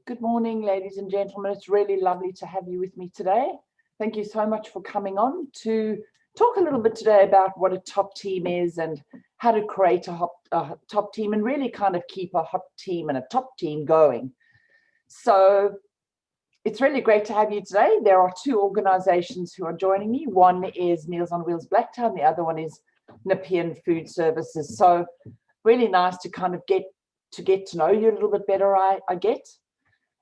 Good morning, ladies and gentlemen. It's really lovely to have you with me today. Thank you so much for coming on to talk a little bit today about what a top team is and how to create a top team and really kind of keep a hot team and a top team going. So it's really great to have you today. There are two organizations who are joining me. One is Meals on Wheels Blacktown, the other one is Nepean Food Services. So really nice to kind of get to know you a little bit better, I get.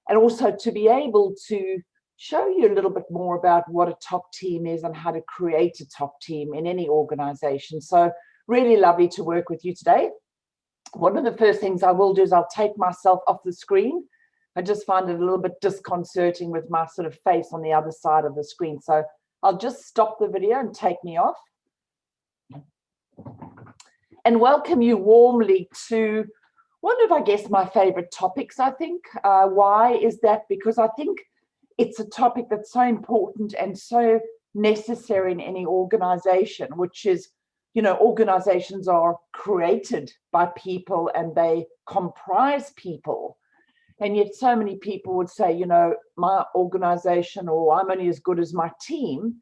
And also to be able to show you a little bit more about what a top team is and how to create a top team in any organization. So really lovely to work with you today. One of the first things I will do is I'll take myself off the screen. I just find it a little bit disconcerting with my sort of face on the other side of the screen. So I'll just stop the video and take me off. And welcome you warmly to one of, I guess, my favorite topics, I think. Why is that? Because I think it's a topic that's so important and so necessary in any organization, which is, organizations are created by people and they comprise people. And yet so many people would say, my organization, or I'm only as good as my team,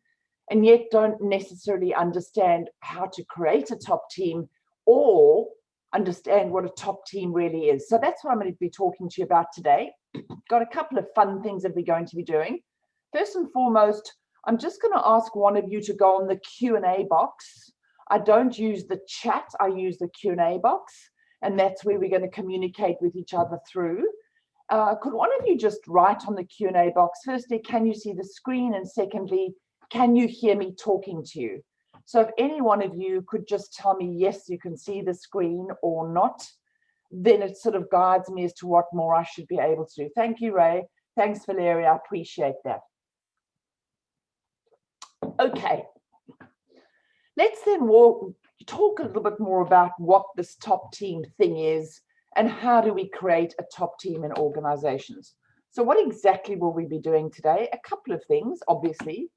and yet don't necessarily understand how to create a top team or understand what a top team really is. So that's what I'm going to be talking to you about today. Got a couple of fun things that we're going to be doing. First and foremost, I'm just going to ask one of you to go on the Q&A box. I don't use the chat, I use the Q&A box, and that's where we're going to communicate with each other through. Could one of you just write on the Q&A box, firstly, can you see the screen? And secondly, can you hear me talking to you? So if any one of you could just tell me, yes, you can see the screen or not, then it sort of guides me as to what more I should be able to do. Thank you, Ray. Thanks, Valeria. I appreciate that. Okay. Let's then talk a little bit more about what this top team thing is and how do we create a top team in organizations. So what exactly will we be doing today? A couple of things, obviously.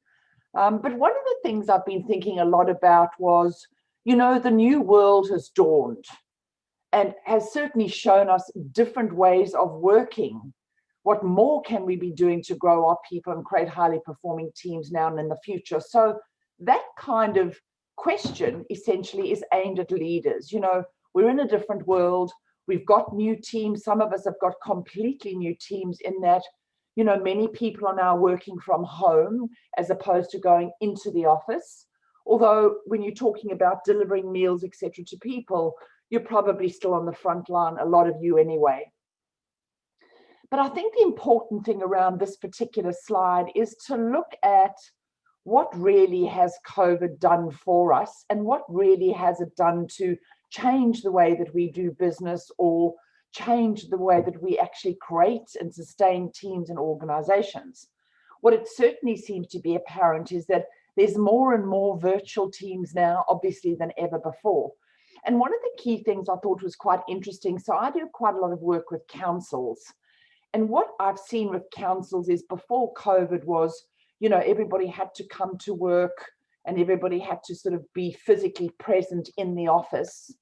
But one of the things I've been thinking a lot about was, the new world has dawned and has certainly shown us different ways of working. What more can we be doing to grow our people and create highly performing teams now and in the future? So that kind of question essentially is aimed at leaders. We're in a different world. We've got new teams. Some of us have got completely new teams in that many people are now working from home as opposed to going into the office. Although when you're talking about delivering meals, etc., to people, you're probably still on the front line, a lot of you anyway. But I think the important thing around this particular slide is to look at what really has COVID done for us and what really has it done to change the way that we do business or change the way that we actually create and sustain teams and organizations. What it certainly seems to be apparent is that there's more and more virtual teams now, obviously, than ever before. And one of the key things I thought was quite interesting, so I do quite a lot of work with councils. And what I've seen with councils is before COVID was, everybody had to come to work and everybody had to sort of be physically present in the office.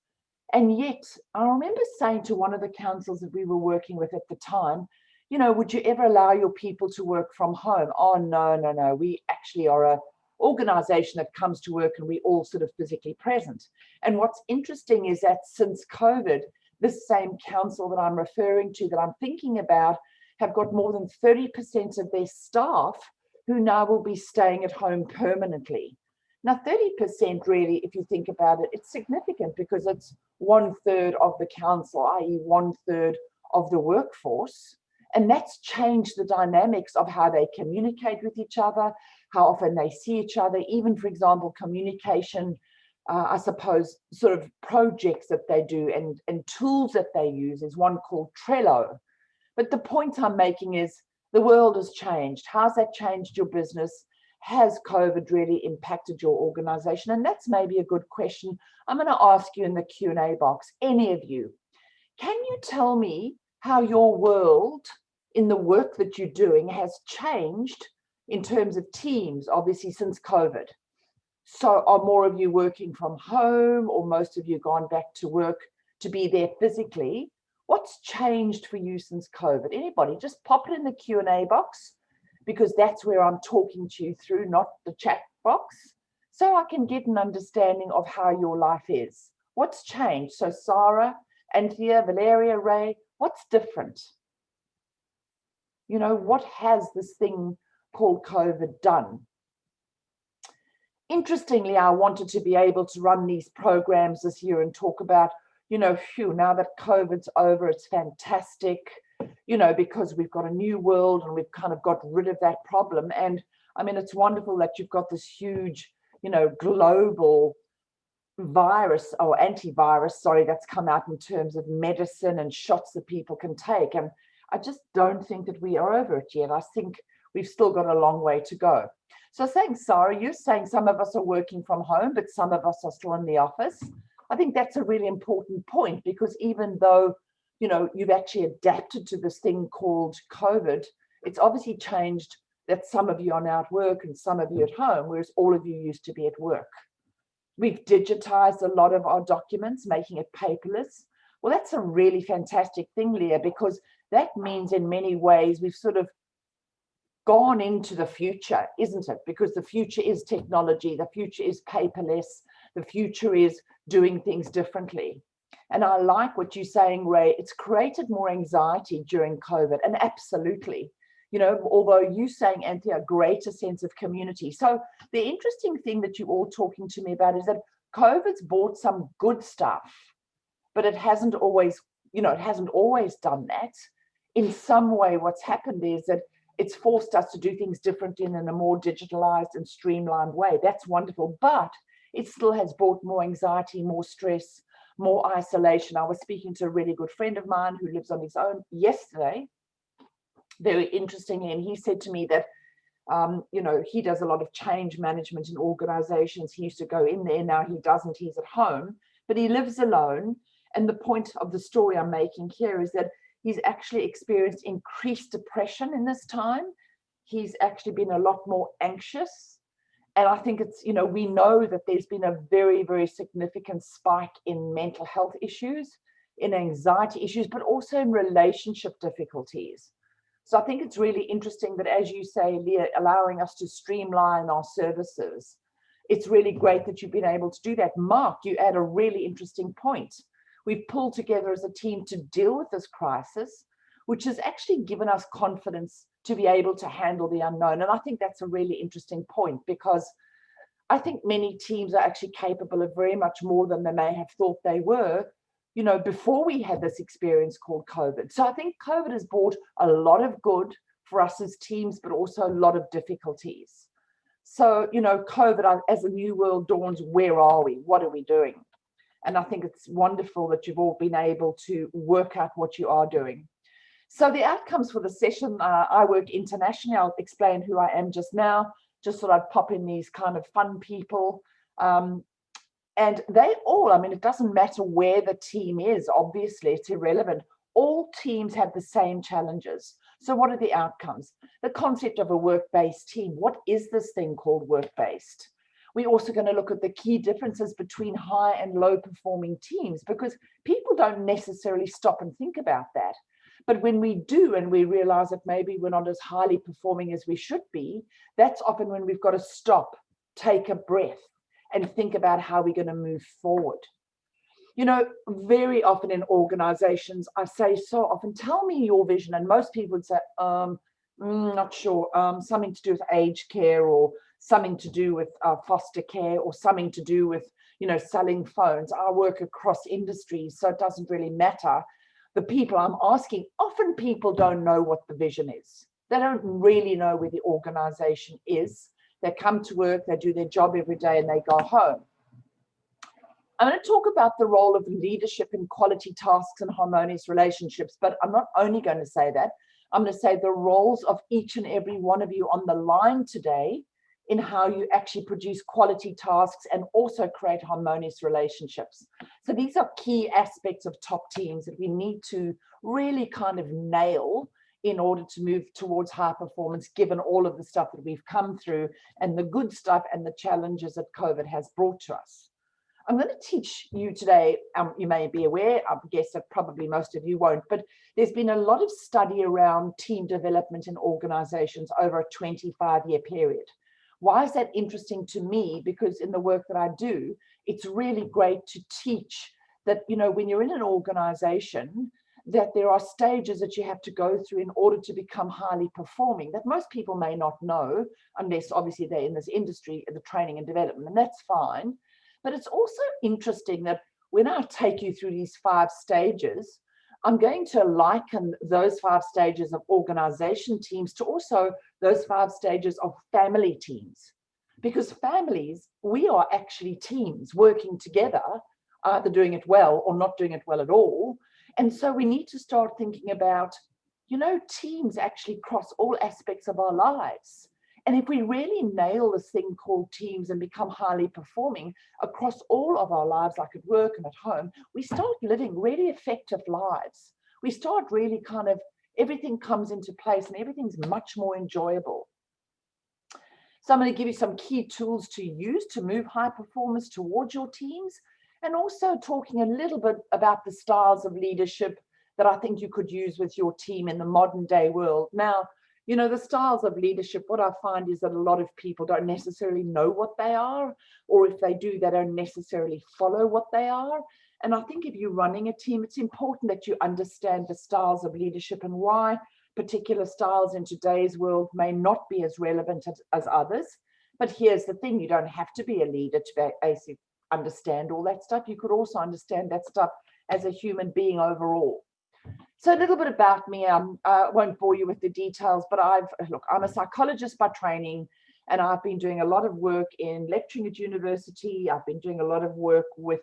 And yet, I remember saying to one of the councils that we were working with at the time, would you ever allow your people to work from home? Oh, no. We actually are an organization that comes to work and we all sort of physically present. And what's interesting is that since COVID, this same council that I'm referring to, that I'm thinking about, have got more than 30% of their staff who now will be staying at home permanently. Now, 30% really, if you think about it, it's significant because it's 1/3 of the council, i.e. 1/3 of the workforce. And that's changed the dynamics of how they communicate with each other, how often they see each other, even, for example, communication, I suppose, sort of projects that they do and tools that they use is one called Trello. But the point I'm making is the world has changed. How's that changed your business? Has COVID really impacted your organization? And that's maybe a good question. I'm going to ask you in the Q&A box, any of you, can you tell me how your world in the work that you're doing has changed in terms of teams, obviously, since COVID? So are more of you working from home, or most of you gone back to work to be there physically? What's changed for you since COVID? Anybody, just pop it in the Q&A box, because that's where I'm talking to you through, not the chat box, so I can get an understanding of how your life is. What's changed? So Sarah, Anthea, Valeria, Ray, what's different? You know, what has this thing called COVID done? Interestingly, I wanted to be able to run these programs this year and talk about, you know, phew, now that COVID's over, it's fantastic, you know, because we've got a new world and we've kind of got rid of that problem. And I mean, it's wonderful that you've got this huge, you know, global virus or antivirus, sorry, that's come out in terms of medicine and shots that people can take. And I just don't think that we are over it yet. I think we've still got a long way to go. So saying, Sarah, you're saying some of us are working from home, but some of us are still in the office. I think that's a really important point, because even though, you know, you've actually adapted to this thing called COVID, it's obviously changed that some of you are now at work and some of you at home, whereas all of you used to be at work. We've digitized a lot of our documents, making it paperless. Well, that's a really fantastic thing, Leah, because that means in many ways we've sort of gone into the future, isn't it? Because the future is technology, the future is paperless, the future is doing things differently. And I like what you're saying, Ray, it's created more anxiety during COVID, and absolutely, you know, although you're saying, Anthea, a greater sense of community. So the interesting thing that you're all talking to me about is that COVID's brought some good stuff, but it hasn't always, you know, it hasn't always done that. In some way, what's happened is that it's forced us to do things differently and in a more digitalized and streamlined way. That's wonderful, but it still has brought more anxiety, more stress, more isolation. I was speaking to a really good friend of mine who lives on his own yesterday, very interestingly, and he said to me that, you know, he does a lot of change management in organizations. He used to go in there, now he doesn't, he's at home, but he lives alone. And the point of the story I'm making here is that he's actually experienced increased depression in this time. He's actually been a lot more anxious. And I think it's, you know, we know that there's been a very, very significant spike in mental health issues, in anxiety issues, but also in relationship difficulties. So I think it's really interesting that, as you say, Leah, allowing us to streamline our services, it's really great that you've been able to do that. Mark, you add a really interesting point. We've pulled together as a team to deal with this crisis, which has actually given us confidence to be able to handle the unknown. And I think that's a really interesting point, because I think many teams are actually capable of very much more than they may have thought they were, you know, before we had this experience called COVID. So I think COVID has brought a lot of good for us as teams, but also a lot of difficulties. So, you know, COVID, as a new world dawns, where are we? What are we doing? And I think it's wonderful that you've all been able to work out what you are doing. So the outcomes for the session, I work internationally. I'll explain who I am just now. Just thought I'd pop in these kind of fun people. And they all, I mean, it doesn't matter where the team is, obviously, it's irrelevant. All teams have the same challenges. So what are the outcomes? The concept of a work-based team. What is this thing called work-based? We're also going to look at the key differences between high and low performing teams, because people don't necessarily stop and think about that. But when we do, and we realize that maybe we're not as highly performing as we should be, that's often when we've got to stop, take a breath, and think about how we're going to move forward. You know, very often in organizations, I say so often, tell me your vision. And most people would say, not sure, something to do with aged care, or something to do with foster care, or something to do with, you know, selling phones. I work across industries, so it doesn't really matter. The people I'm asking, often people don't know what the vision is. They don't really know where the organization is. They come to work, they do their job every day, and they go home. I'm going to talk about the role of leadership in quality tasks and harmonious relationships, but I'm not only going to say that. I'm going to say the roles of each and every one of you on the line today in how you actually produce quality tasks and also create harmonious relationships. So these are key aspects of top teams that we need to really kind of nail in order to move towards high performance, given all of the stuff that we've come through and the good stuff and the challenges that COVID has brought to us. I'm going to teach you today, you may be aware, I guess that probably most of you won't, but there's been a lot of study around team development in organizations over a 25-year period. Why is that interesting to me? Because in the work that I do, it's really great to teach that, when you're in an organization, that there are stages that you have to go through in order to become highly performing that most people may not know, unless obviously they're in this industry, the training and development, and that's fine. But it's also interesting that when I take you through these 5 stages, I'm going to liken those 5 stages of organization teams to also those 5 stages of family teams. Because families, we are actually teams working together, either doing it well or not doing it well at all. And so we need to start thinking about, teams actually cross all aspects of our lives. And if we really nail this thing called teams and become highly performing across all of our lives, like at work and at home, we start living really effective lives. We start really everything comes into place and everything's much more enjoyable. So I'm going to give you some key tools to use to move high performance towards your teams, and also talking a little bit about the styles of leadership that I think you could use with your team in the modern day world. Now, the styles of leadership, what I find is that a lot of people don't necessarily know what they are, or if they do, they don't necessarily follow what they are. And I think if you're running a team, it's important that you understand the styles of leadership and why particular styles in today's world may not be as relevant as others. But here's the thing, you don't have to be a leader to basically understand all that stuff. You could also understand that stuff as a human being overall. So a little bit about me. I won't bore you with the details, but I'm a psychologist by training, and I've been doing a lot of work in lecturing at university. I've been doing a lot of work with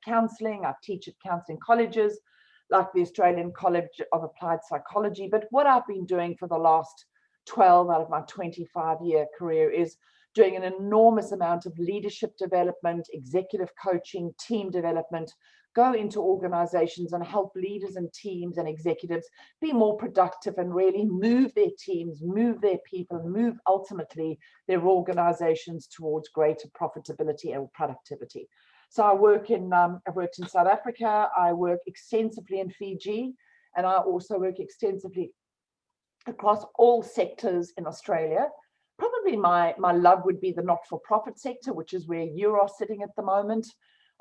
counselling. I teach at counselling colleges, like the Australian College of Applied Psychology. But what I've been doing for the last 12 out of my 25-year career is doing an enormous amount of leadership development, executive coaching, team development, go into organizations and help leaders and teams and executives be more productive and really move their teams, move their people, and move ultimately their organizations towards greater profitability and productivity. So I've worked in South Africa, I work extensively in Fiji, and I also work extensively across all sectors in Australia. Probably my love would be the not-for-profit sector, which is where you are sitting at the moment.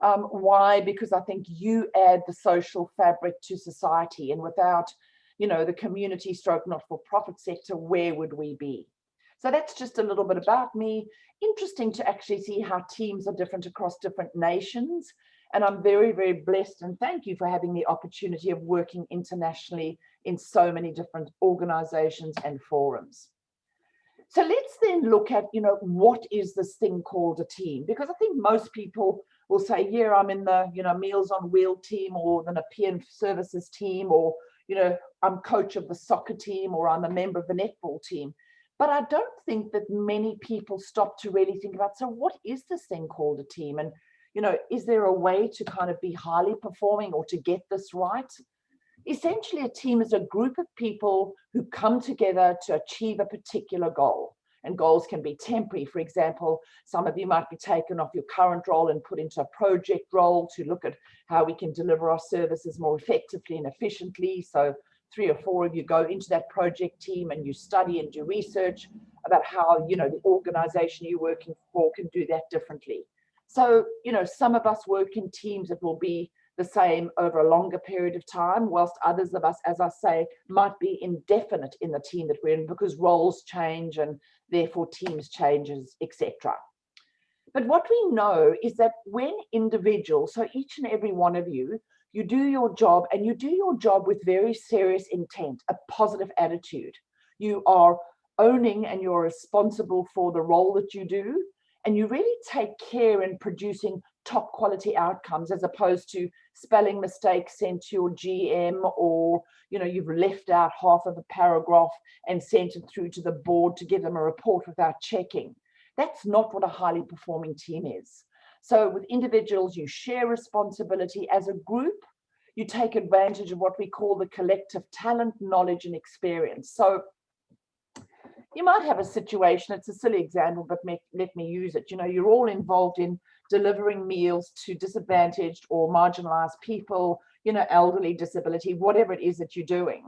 Why? Because I think you add the social fabric to society, and without, the community stroke not-for-profit sector, where would we be? So that's just a little bit about me. Interesting to actually see how teams are different across different nations. And I'm very, very blessed, and thank you for having the opportunity of working internationally in so many different organizations and forums. So let's then look at, what is this thing called a team? Because I think most people will say, yeah, I'm in the, Meals on Wheel team, or the Nepean Services team, or, I'm coach of the soccer team, or I'm a member of the netball team. But I don't think that many people stop to really think about, so what is this thing called a team? And, is there a way to be highly performing or to get this right? Essentially, a team is a group of people who come together to achieve a particular goal. And goals can be temporary. For example, some of you might be taken off your current role and put into a project role to look at how we can deliver our services more effectively and efficiently. So 3 or 4 of you go into that project team and you study and do research about how, the organization you're working for can do that differently. So, some of us work in teams that will be the same over a longer period of time, whilst others of us, as I say, might be indefinite in the team that we're in because roles change and therefore teams changes, etc. But what we know is that when individuals, so each and every one of you, you do your job, and you do your job with very serious intent, a positive attitude. You are owning and you're responsible for the role that you do, and you really take care in producing top quality outcomes, as opposed to spelling mistakes sent to your GM, or you've left out half of a paragraph and sent it through to the board to give them a report without checking. That's not what a highly performing team is. So with individuals, you share responsibility. As a group, you take advantage of what we call the collective talent, knowledge, and experience. So you might have a situation, it's a silly example, but let me use it. You're all involved in delivering meals to disadvantaged or marginalized people, elderly, disability, whatever it is that you're doing.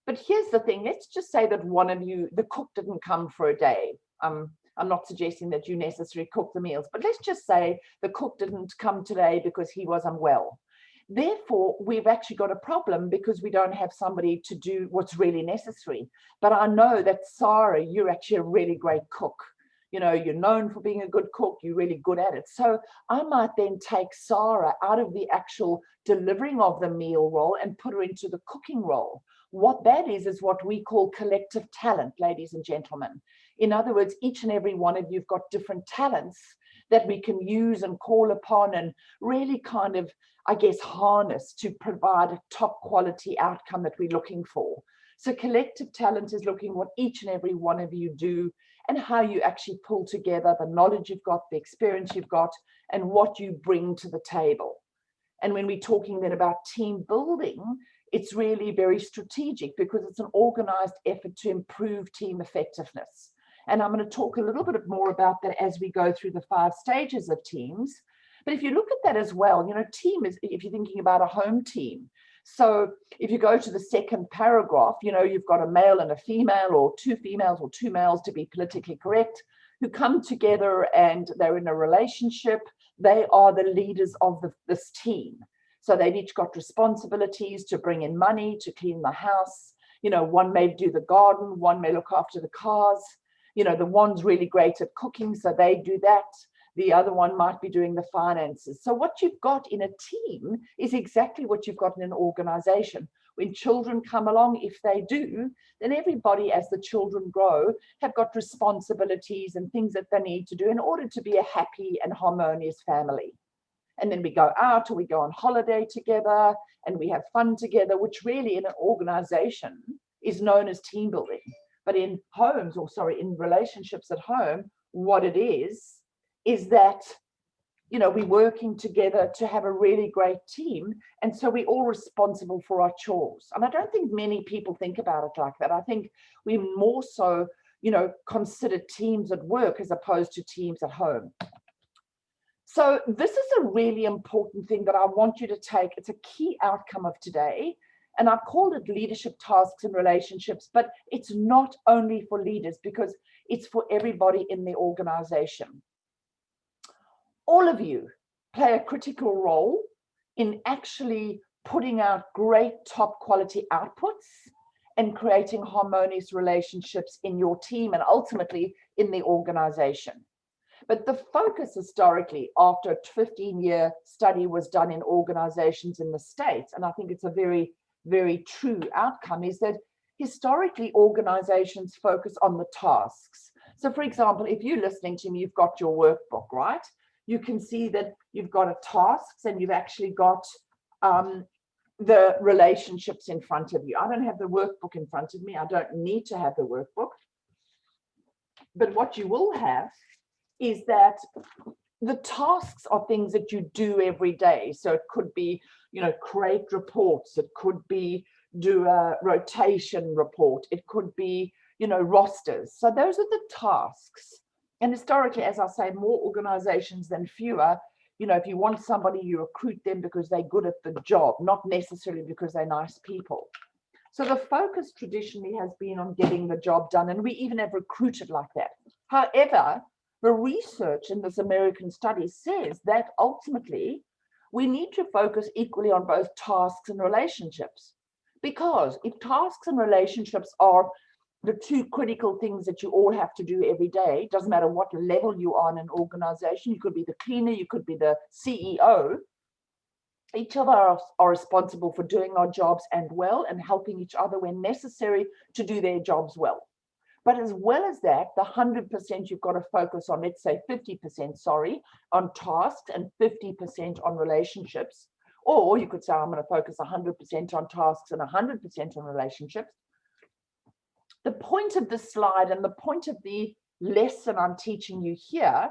But here's the thing, let's just say that one of you, the cook didn't come for a day. I'm not suggesting that you necessarily cook the meals, but let's just say the cook didn't come today because he was unwell. Therefore, we've actually got a problem because we don't have somebody to do what's really necessary. But I know that, Sarah, you're actually a really great cook. You're known for being a good cook. You're really good at it. So I might then take Sarah out of the actual delivering of the meal role and put her into the cooking role. What that is what we call collective talent, ladies and gentlemen. In other words, each and every one of you've got different talents that we can use and call upon and really kind of, I guess, harness to provide a top quality outcome that we're looking for. So collective talent is looking what each and every one of you do and how you actually pull together the knowledge you've got, the experience you've got, and what you bring to the table. And when we're talking then about team building, it's really very strategic because it's an organized effort to improve team effectiveness. And I'm going to talk a little bit more about that as we go through the 5 stages of teams. But if you look at that as well, team is, if you're thinking about a home team. So if you go to the second paragraph, you've got a male and a female, or 2 females or 2 males to be politically correct, who come together and they're in a relationship. They are the leaders of this team. So they've each got responsibilities to bring in money, to clean the house. One may do the garden, one may look after the cars. The one's really great at cooking, so they do that. The other one might be doing the finances. So what you've got in a team is exactly what you've got in an organization. When children come along, if they do, then everybody, as the children grow, have got responsibilities and things that they need to do in order to be a happy and harmonious family. And then we go out or we go on holiday together and we have fun together, which really in an organization is known as team building. But in homes, in relationships at home, what it is that, we're working together to have a really great team. And so we're all responsible for our chores. And I don't think many people think about it like that. I think we more so, consider teams at work as opposed to teams at home. So this is a really important thing that I want you to take. It's a key outcome of today. And I've called it leadership tasks and relationships, but it's not only for leaders because it's for everybody in the organization. All of you play a critical role in actually putting out great top quality outputs and creating harmonious relationships in your team and ultimately in the organization. But the focus historically, after a 15-year study was done in organizations in the States, and I think it's a very, very true outcome, is that historically organizations focus on the tasks. So for example, if you're listening to me, you've got your workbook, right? You can see that you've got a tasks and you've actually got the relationships in front of you. I don't have the workbook in front of me. I don't need to have the workbook. But what you will have is that the tasks are things that you do every day. So it could be, create reports. It could be do a rotation report. It could be, rosters. So those are the tasks. And historically, as I say, more organizations than fewer. If you want somebody, you recruit them because they're good at the job, not necessarily because they're nice people. So the focus traditionally has been on getting the job done. And we even have recruited like that. However, the research in this American study says that ultimately we need to focus equally on both tasks and relationships. Because if tasks and relationships are the 2 critical things that you all have to do every day, it doesn't matter what level you are in an organization, you could be the cleaner, you could be the CEO, each of us are responsible for doing our jobs and well and helping each other when necessary to do their jobs well. But as well as that, the 100% you've got to focus on, let's say 50%, on tasks and 50% on relationships. Or you could say, I'm going to focus 100% on tasks and 100% on relationships. The point of this slide and the point of the lesson I'm teaching you here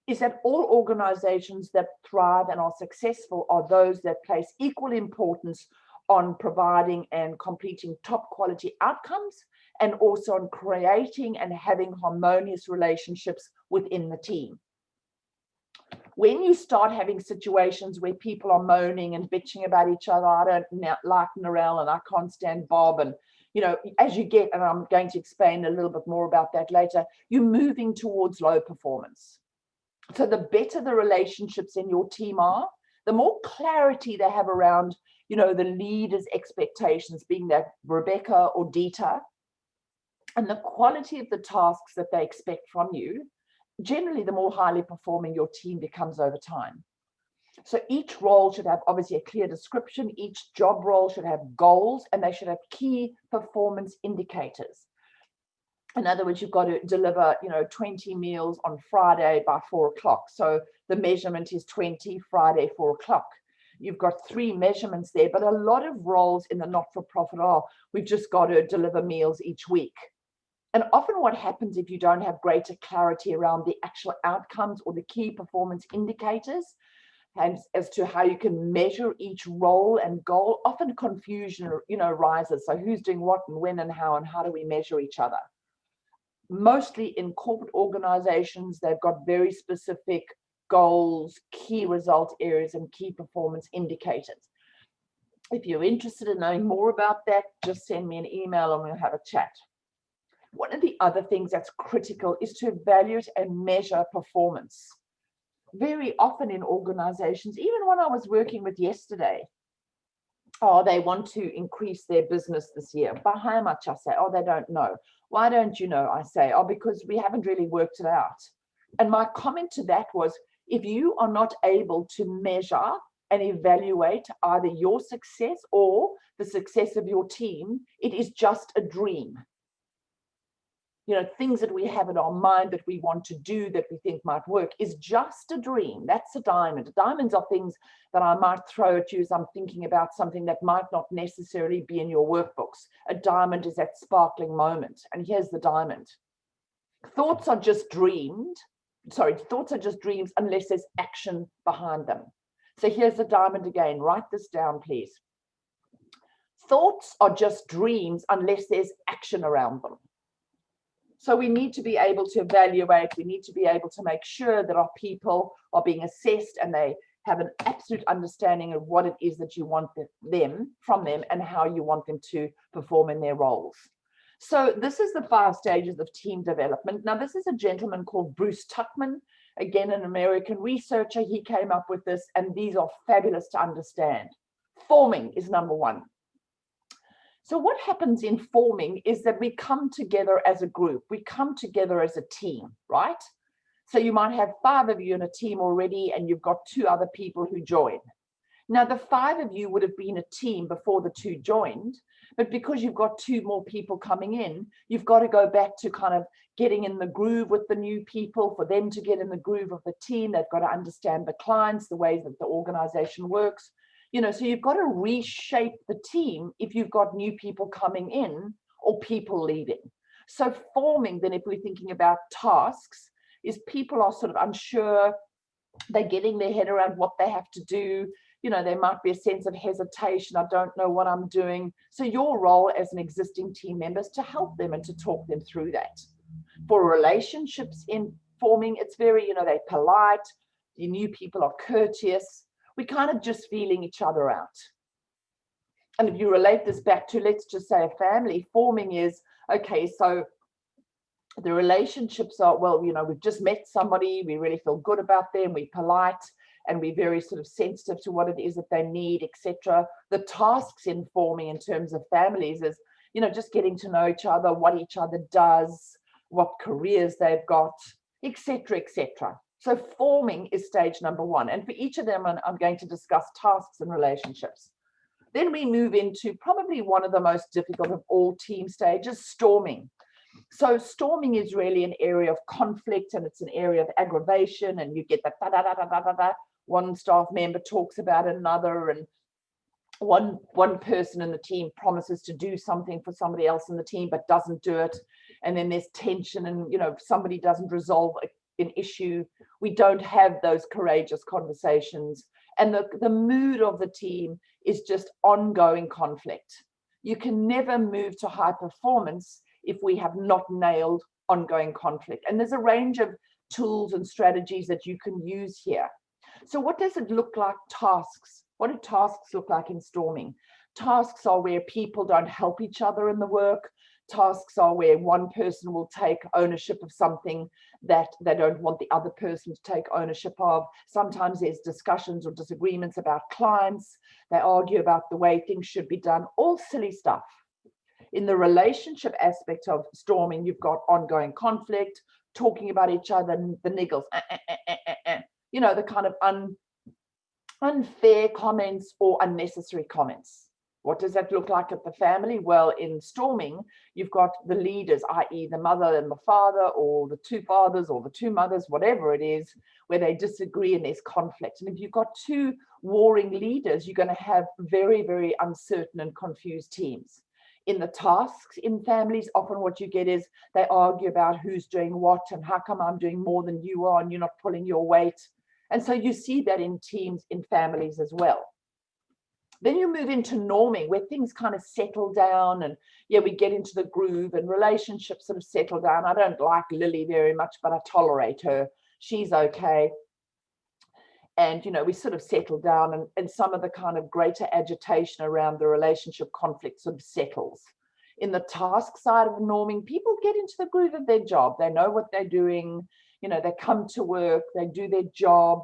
is that all organizations that thrive and are successful are those that place equal importance on providing and completing top quality outcomes and also on creating and having harmonious relationships within the team. When you start having situations where people are moaning and bitching about each other, I don't like Narelle and I can't stand Bob, and as you get, and I'm going to explain a little bit more about that later, you're moving towards low performance. So the better the relationships in your team are, the more clarity they have around, the leader's expectations, being that Rebecca or Dieter, and the quality of the tasks that they expect from you, generally the more highly performing your team becomes over time. So each role should have obviously a clear description. Each job role should have goals, and they should have key performance indicators. In other words, you've got to deliver, 20 meals on Friday by 4 o'clock. So the measurement is 20, Friday, 4 o'clock. You've got 3 measurements there, but a lot of roles in the not-for-profit are, we've just got to deliver meals each week. And often what happens if you don't have greater clarity around the actual outcomes or the key performance indicators, and as to how you can measure each role and goal, often confusion, rises. So who's doing what and when and how do we measure each other? Mostly in corporate organizations, they've got very specific goals, key result areas, and key performance indicators. If you're interested in knowing more about that, just send me an email and we'll have a chat. One of the other things that's critical is to evaluate and measure performance. Very often in organizations, even one I was working with yesterday, they want to increase their business this year. By how much? I say, they don't know. Why don't you know? I say, because we haven't really worked it out. And my comment to that was, if you are not able to measure and evaluate either your success or the success of your team, it is just a dream. Things that we have in our mind that we want to do that we think might work is just a dream. That's a diamond. Diamonds are things that I might throw at you as I'm thinking about something that might not necessarily be in your workbooks. A diamond is that sparkling moment. And here's the diamond. Thoughts are just dreams unless there's action behind them. So here's the diamond again. Write this down, please. Thoughts are just dreams unless there's action around them. So we need to be able to evaluate, we need to be able to make sure that our people are being assessed and they have an absolute understanding of what it is that you want from them and how you want them to perform in their roles. So this is the 5 stages of team development. Now, this is a gentleman called Bruce Tuckman, again, an American researcher. He came up with this, and these are fabulous to understand. Forming is number 1. So what happens in forming is that we come together as a group. We come together as a team, right? So you might have 5 of you in a team already, and you've got 2 other people who join. Now, the 5 of you would have been a team before the 2 joined, but because you've got 2 more people coming in, you've got to go back to kind of getting in the groove with the new people. For them to get in the groove of the team, they've got to understand the clients, the ways that the organization works. So you've got to reshape the team if you've got new people coming in or people leaving. So forming, then, if we're thinking about tasks, is people are sort of unsure, they're getting their head around what they have to do. There might be a sense of hesitation. I don't know what I'm doing. So your role as an existing team member is to help them and to talk them through that. For relationships in forming, it's very, they're polite. The new people are courteous. We kind of just feeling each other out. And if you relate this back to, let's just say, a family, forming is, okay, so the relationships are, we've just met somebody, we really feel good about them, we're polite, and we're very sort of sensitive to what it is that they need, etc. The tasks in forming in terms of families is, just getting to know each other, what each other does, what careers they've got, etc., etc. So forming is stage number 1. And for each of them, I'm going to discuss tasks and relationships. Then we move into probably one of the most difficult of all team stages, storming. So storming is really an area of conflict, and it's an area of aggravation, and you get that da-da-da-da-da-da. One staff member talks about another, and one person in the team promises to do something for somebody else in the team but doesn't do it. And then there's tension, and if somebody doesn't resolve an issue, we don't have those courageous conversations, and the mood of the team is just ongoing conflict. You can never move to high performance if we have not nailed ongoing conflict. And there's a range of tools and strategies that you can use here. So what does it look like? Tasks. What do tasks look like in storming? Tasks are where people don't help each other in the work. Tasks are where one person will take ownership of something that they don't want the other person to take ownership of. Sometimes there's discussions or disagreements about clients. They argue about the way things should be done, all silly stuff. In the relationship aspect of storming, you've got ongoing conflict, talking about each other, the niggles, you know, the kind of unfair comments or unnecessary comments. What does that look like at the family? Well, in storming, you've got the leaders, i.e. the mother and the father, or the two fathers or the two mothers, whatever it is, where they disagree and there's conflict. And if you've got two warring leaders, you're going to have very, very uncertain and confused teams. In the tasks in families, often what you get is they argue about who's doing what and how come I'm doing more than you are and you're not pulling your weight. And so you see that in teams, in families as well. Then you move into norming, where things kind of settle down and yeah, we get into the groove and relationships sort of settle down. I don't like Lily very much, but I tolerate her. She's okay. And, you know, we sort of settle down and some of the kind of greater agitation around the relationship conflict sort of settles. In the task side of norming, people get into the groove of their job. They know what they're doing. You know, they come to work, they do their job.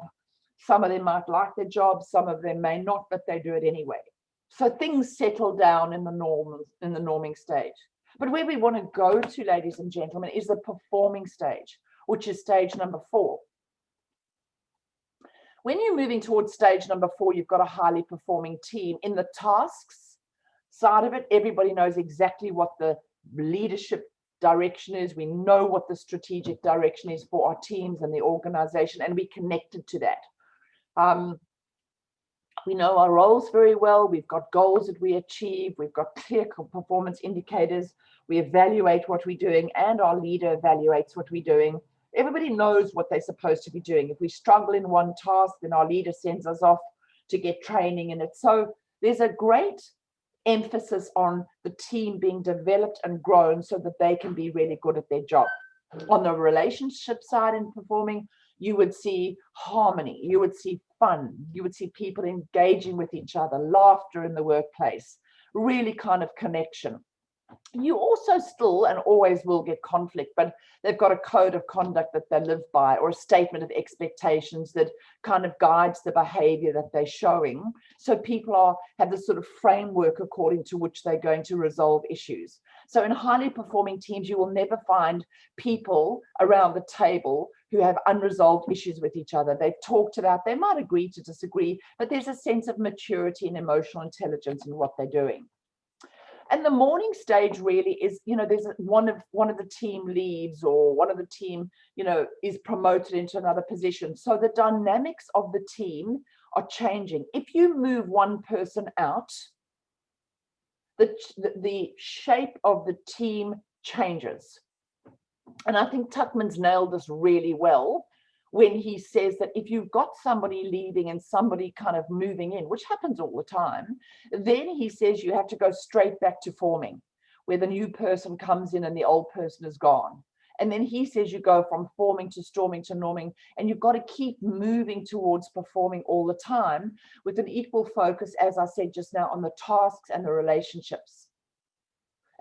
Some of them might like their job, some of them may not, but they do it anyway. So things settle down in the norming stage. But where we want to go to, ladies and gentlemen, is the performing stage, which is stage number 4. When you're moving towards stage number 4, you've got a highly performing team. In the tasks side of it, everybody knows exactly what the leadership direction is. We know what the strategic direction is for our teams and the organization, and we connected to that. We know our roles very well. We've got goals that we achieve. We've got clear performance indicators. We evaluate what we're doing, and our leader evaluates what we're doing. Everybody knows what they're supposed to be doing. If we struggle in one task, then our leader sends us off to get training in it. So there's a great emphasis on the team being developed and grown so that they can be really good at their job. On the relationship side in performing, you would see harmony, you would see fun, you would see people engaging with each other, laughter in the workplace, really kind of connection. You also still and always will get conflict, but they've got a code of conduct that they live by, or a statement of expectations that kind of guides the behavior that they're showing. So people have this sort of framework according to which they're going to resolve issues. So in highly performing teams, you will never find people around the table who have unresolved issues with each other. They've talked it out. They might agree to disagree, but there's a sense of maturity and emotional intelligence in what they're doing. And the morning stage really is, you know, there's one of the team leaves, or one of the team, you know, is promoted into another position. So the dynamics of the team are changing. If you move one person out, the shape of the team changes. And I think Tuckman's nailed this really well when he says that if you've got somebody leaving and somebody kind of moving in, which happens all the time, then he says you have to go straight back to forming, where the new person comes in and the old person is gone. And then he says you go from forming to storming to norming, and you've got to keep moving towards performing all the time with an equal focus, as I said just now, on the tasks and the relationships.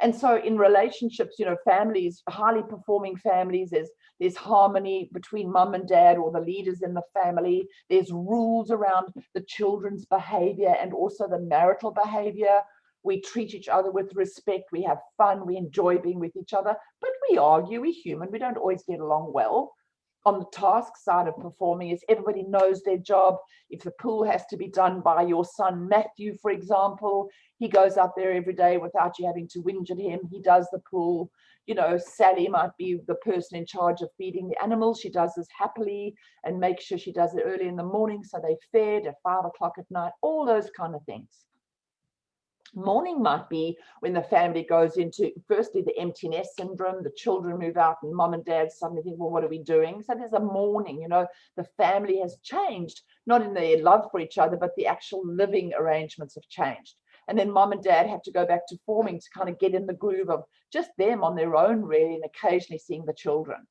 And so in relationships, you know, families, highly performing families, there's harmony between mum and dad or the leaders in the family. There's rules around the children's behavior and also the marital behavior. We treat each other with respect. We have fun. We enjoy being with each other, but we argue. We're human. We don't always get along well. On the task side of performing is everybody knows their job. If the pool has to be done by your son, Matthew, for example, he goes out there every day without you having to whinge at him. He does the pool. You know, Sally might be the person in charge of feeding the animals. She does this happily and makes sure she does it early in the morning so they're fed at 5 o'clock at night, all those kind of things. Morning might be when the family goes into, firstly, the empty nest syndrome. The children move out and mom and dad suddenly think, well, what are we doing? So there's a morning, you know, the family has changed, not in their love for each other, but the actual living arrangements have changed. And then mom and dad have to go back to forming to kind of get in the groove of just them on their own, really, and occasionally seeing the children.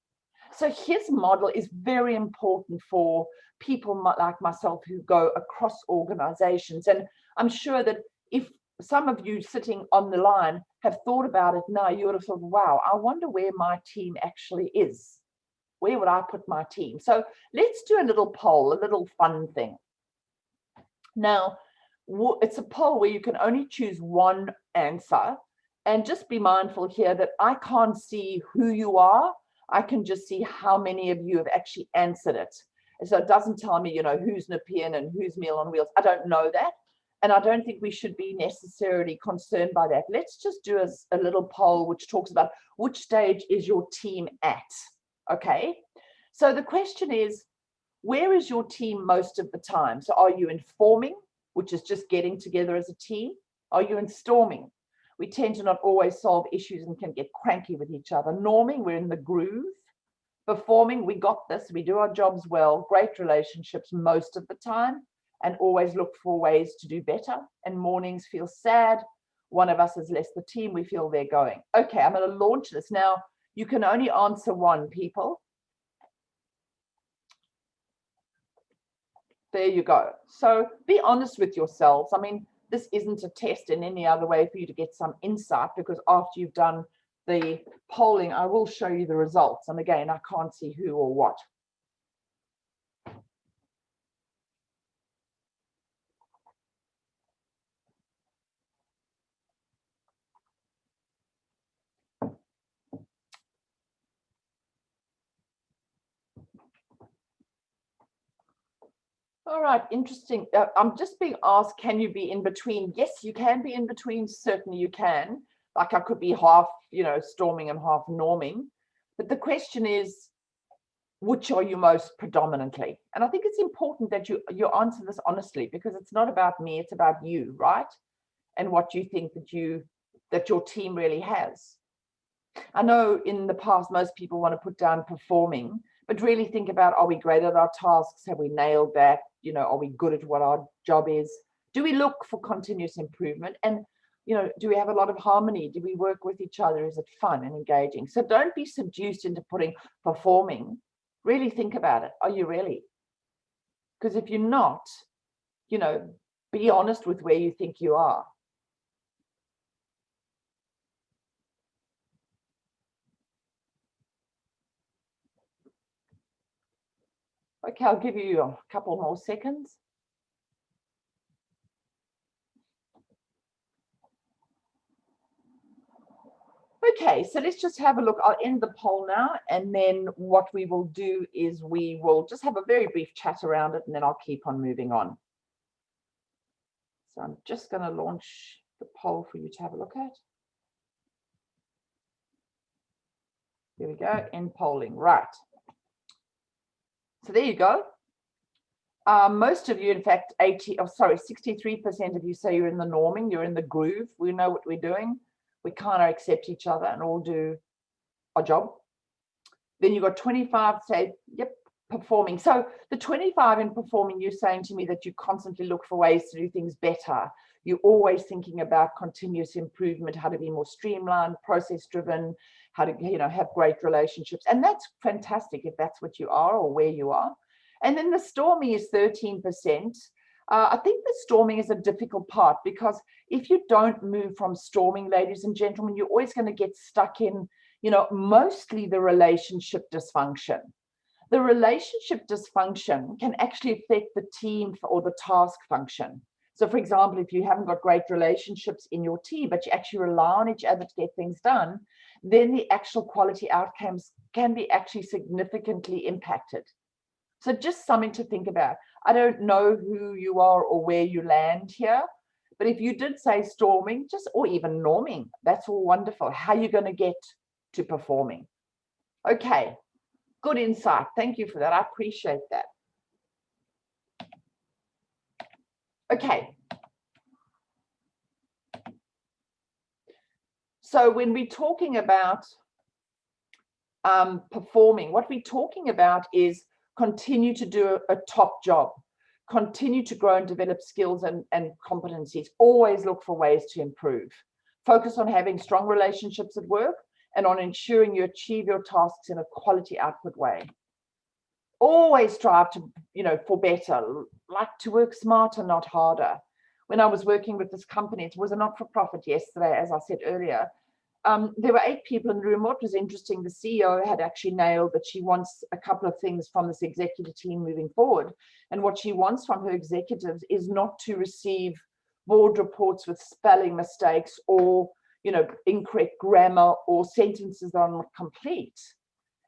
So his model is very important for people like myself who go across organizations. And I'm sure that if some of you sitting on the line have thought about it now, you would have thought, wow, I wonder where my team actually is. Where would I put my team? So let's do a little poll, a little fun thing. Now, it's a poll where you can only choose one answer. And just be mindful here that I can't see who you are. I can just see how many of you have actually answered it. And so it doesn't tell me, who's Nepean and who's Meal on Wheels. I don't know that. And I don't think we should be necessarily concerned by that. Let's just do a little poll which talks about which stage is your team at. Okay. So the question is, where is your team most of the time? So are you in forming, which is just getting together as a team? Are you in storming? We tend to not always solve issues and can get cranky with each other. Norming, we're in the groove. Performing, we got this, we do our jobs well, great relationships most of the time, and always look for ways to do better. And mornings feel sad. One of us has left the team, we feel they're going. Okay, I'm going to launch this. Now, you can only answer one, people. There you go. So be honest with yourselves. I mean, this isn't a test in any other way for you to get some insight, because after you've done the polling, I will show you the results. And again, I can't see who or what. All right, interesting. I'm just being asked, can you be in between? Yes, you can be in between. Certainly you can. Like I could be half, storming and half norming. But the question is, which are you most predominantly? And I think it's important that you answer this honestly, because it's not about me, it's about you, right? And what you think that your team really has. I know in the past, most people want to put down performing, but really think about, are we great at our tasks? Have we nailed that? Are we good at what our job is? Do we look for continuous improvement? And, do we have a lot of harmony? Do we work with each other? Is it fun and engaging? So don't be seduced into putting performing. Really think about it. Are you really? Because if you're not, be honest with where you think you are. Okay, I'll give you a couple more seconds. Okay, so let's just have a look. I'll end the poll now, and then what we will do is we will just have a very brief chat around it, and then I'll keep on moving on. So I'm just going to launch the poll for you to have a look at. Here we go, end polling, right. So there you go. Most of you, in fact, 63% of you say you're in the norming, you're in the groove. We know what we're doing. We kind of accept each other and all do our job. Then you've got 25 say, yep, performing. So the 25 in performing, you're saying to me that you constantly look for ways to do things better. You're always thinking about continuous improvement, how to be more streamlined, process-driven, how to have great relationships. And that's fantastic if that's what you are or where you are. And then the storming is 13%. I think the storming is a difficult part, because if you don't move from storming, ladies and gentlemen, you're always going to get stuck in, mostly the relationship dysfunction. The relationship dysfunction can actually affect the team or the task function. So, for example, if you haven't got great relationships in your team, but you actually rely on each other to get things done, then the actual quality outcomes can be actually significantly impacted. So just something to think about. I don't know who you are or where you land here, but if you did say storming, or even norming, that's all wonderful. How are you going to get to performing? Okay, good insight. Thank you for that. I appreciate that. Okay. So when we're talking about performing, what we're talking about is continue to do a top job, continue to grow and develop skills and competencies, always look for ways to improve, focus on having strong relationships at work, and on ensuring you achieve your tasks in a quality output way. Always strive to, for better, like to work smarter, not harder. When I was working with this company, it was a not-for-profit yesterday, as I said earlier. There were 8 people in the room. What was interesting, the CEO had actually nailed that she wants a couple of things from this executive team moving forward. And what she wants from her executives is not to receive board reports with spelling mistakes or, incorrect grammar or sentences that are not complete.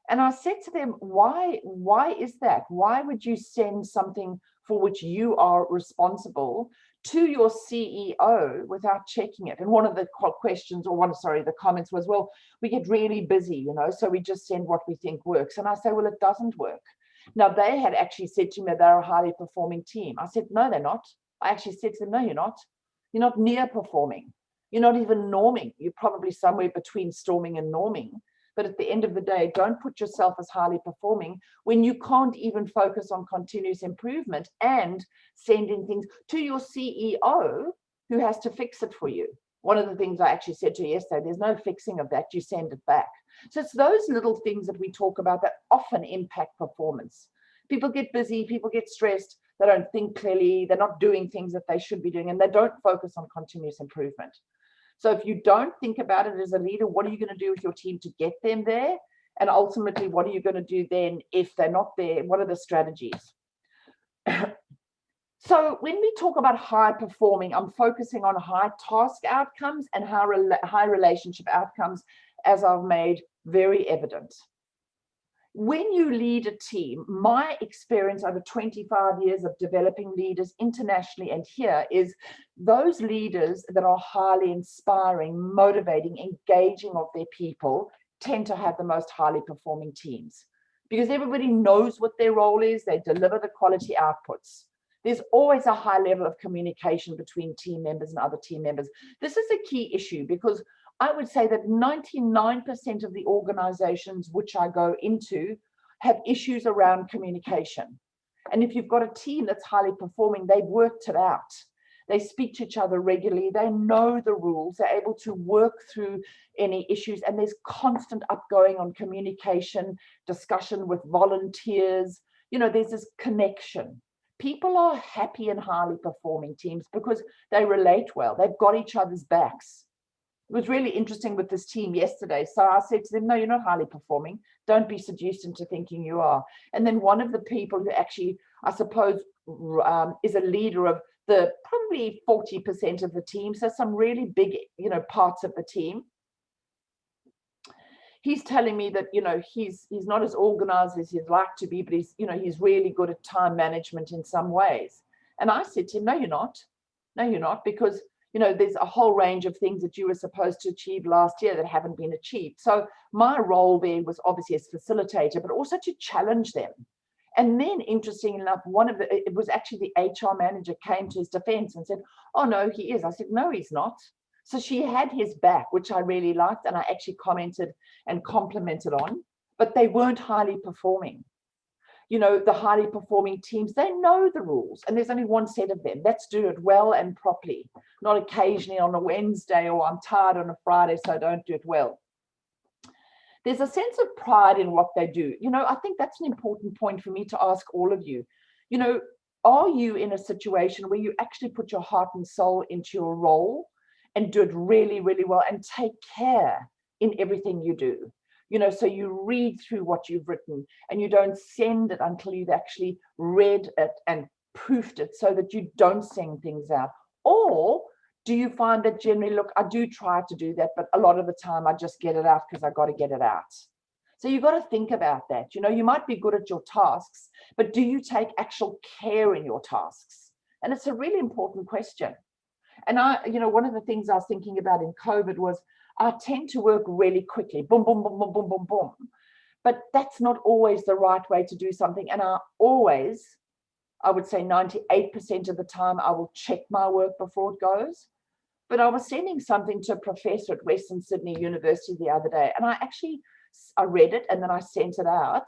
And I said to them, why is that? Why would you send something for which you are responsible to your CEO without checking it? And one of the questions, the comments was, well, we get really busy, so we just send what we think works. And I say, well, it doesn't work. Now, they had actually said to me they're a highly performing team. I said, no, they're not. I actually said to them, no, you're not. You're not near performing. You're not even norming. You're probably somewhere between storming and norming. But at the end of the day, don't put yourself as highly performing when you can't even focus on continuous improvement and sending things to your CEO who has to fix it for you. One of the things I actually said to her yesterday, there's no fixing of that, you send it back. So it's those little things that we talk about that often impact performance. People get busy, people get stressed, they don't think clearly, they're not doing things that they should be doing, and they don't focus on continuous improvement. So if you don't think about it as a leader, what are you going to do with your team to get them there? And ultimately, what are you going to do then if they're not there? What are the strategies? So when we talk about high performing, I'm focusing on high task outcomes and high relationship outcomes, as I've made very evident. When you lead a team, my experience over 25 years of developing leaders internationally and here is those leaders that are highly inspiring, motivating, engaging of their people tend to have the most highly performing teams because everybody knows what their role is. They deliver the quality outputs. There's always a high level of communication between team members and other team members. This is a key issue because I would say that 99% of the organizations which I go into have issues around communication. And if you've got a team that's highly performing, they've worked it out. They speak to each other regularly. They know the rules. They're able to work through any issues. And there's constant upgoing on communication, discussion with volunteers. There's this connection. People are happy in highly performing teams because they relate well. They've got each other's backs. It was really interesting with this team yesterday. So I said to them, no, you're not highly performing. Don't be seduced into thinking you are. And then one of the people who actually, I suppose, is a leader of the probably 40% of the team, so some really big, parts of the team. He's telling me that, he's not as organized as he'd like to be, but he's really good at time management in some ways. And I said to him, no, you're not. No, you're not, because there's a whole range of things that you were supposed to achieve last year that haven't been achieved. So my role there was obviously as facilitator, but also to challenge them. And then, interesting enough, it was actually the HR manager came to his defense and said, oh, no, he is. I said, no, he's not. So she had his back, which I really liked, and I actually commented and complimented on, but they weren't highly performing. The highly performing teams, they know the rules, and there's only one set of them. Let's do it well and properly, not occasionally on a Wednesday or I'm tired on a Friday, so I don't do it well. There's a sense of pride in what they do. I think that's an important point for me to ask all of you. Are you in a situation where you actually put your heart and soul into your role and do it really, really well and take care in everything you do? So you read through what you've written and you don't send it until you've actually read it and proofed it so that you don't send things out? Or do you find that generally, look, I do try to do that, but a lot of the time I just get it out because I got to get it out? So you've got to think about that. You might be good at your tasks, but do you take actual care in your tasks? And it's a really important question. And one of the things I was thinking about in COVID was I tend to work really quickly, boom, boom, boom, boom, boom, boom, boom. But that's not always the right way to do something. And I would say 98% of the time, I will check my work before it goes. But I was sending something to a professor at Western Sydney University the other day, and I read it and then I sent it out.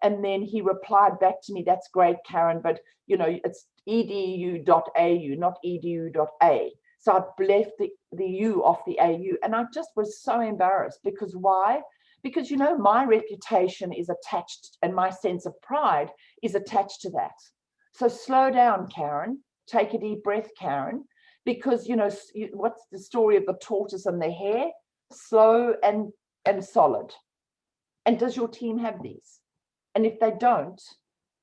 And then he replied back to me, that's great, Karen, but it's edu.au, not edu.a. So I left the U off the AU, and I just was so embarrassed. Because why? Because, you know, my reputation is attached, and my sense of pride is attached to that. So slow down, Karen. Take a deep breath, Karen. Because, you know, what's the story of the tortoise and the hare? Slow and solid. And does your team have these? And if they don't,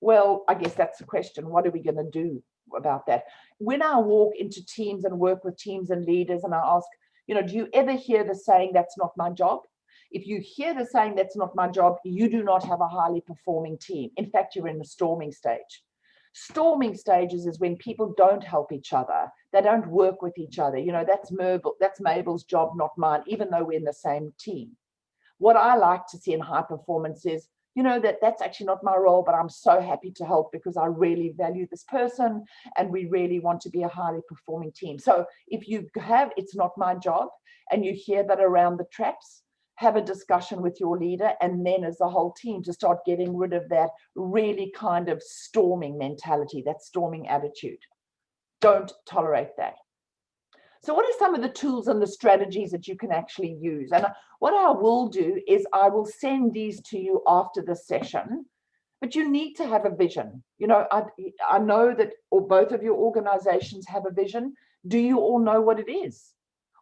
well, I guess that's the question. What are we going to do about that? When I walk into teams and work with teams and leaders, and I ask, you know, do you ever hear the saying, that's not my job? If you hear the saying, that's not my job, you do not have a highly performing team. In fact, you're in the storming stage. Storming stages is when people don't help each other. They don't work with each other. You know, that's Mabel's job, not mine, even though we're in the same team. What I like to see in high performance is, you know, that's actually not my role, but I'm so happy to help because I really value this person and we really want to be a highly performing team. So if you have, it's not my job, and you hear that around the traps, have a discussion with your leader, and then as a whole team to start getting rid of that really kind of storming mentality, that storming attitude. Don't tolerate that. So what are some of the tools and the strategies that you can actually use? And what I will do is I will send these to you after the session, but you need to have a vision. You know, I know that both of your organizations have a vision. Do you all know what it is?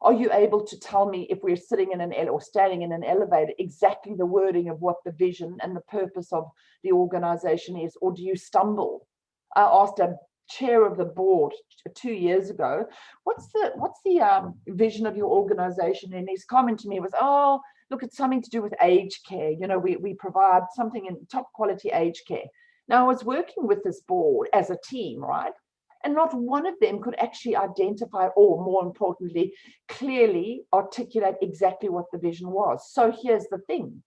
Are you able to tell me, if we're sitting in or standing in an elevator, exactly the wording of what the vision and the purpose of the organization is? Or do you stumble? I asked a chair of the board 2 years ago, what's the vision of your organization? And his comment to me was, oh, look, it's something to do with aged care. You know, we provide something in top quality aged care. Now, I was working with this board as a team, right? And not one of them could actually identify, or more importantly, clearly articulate exactly what the vision was. So here's the thing.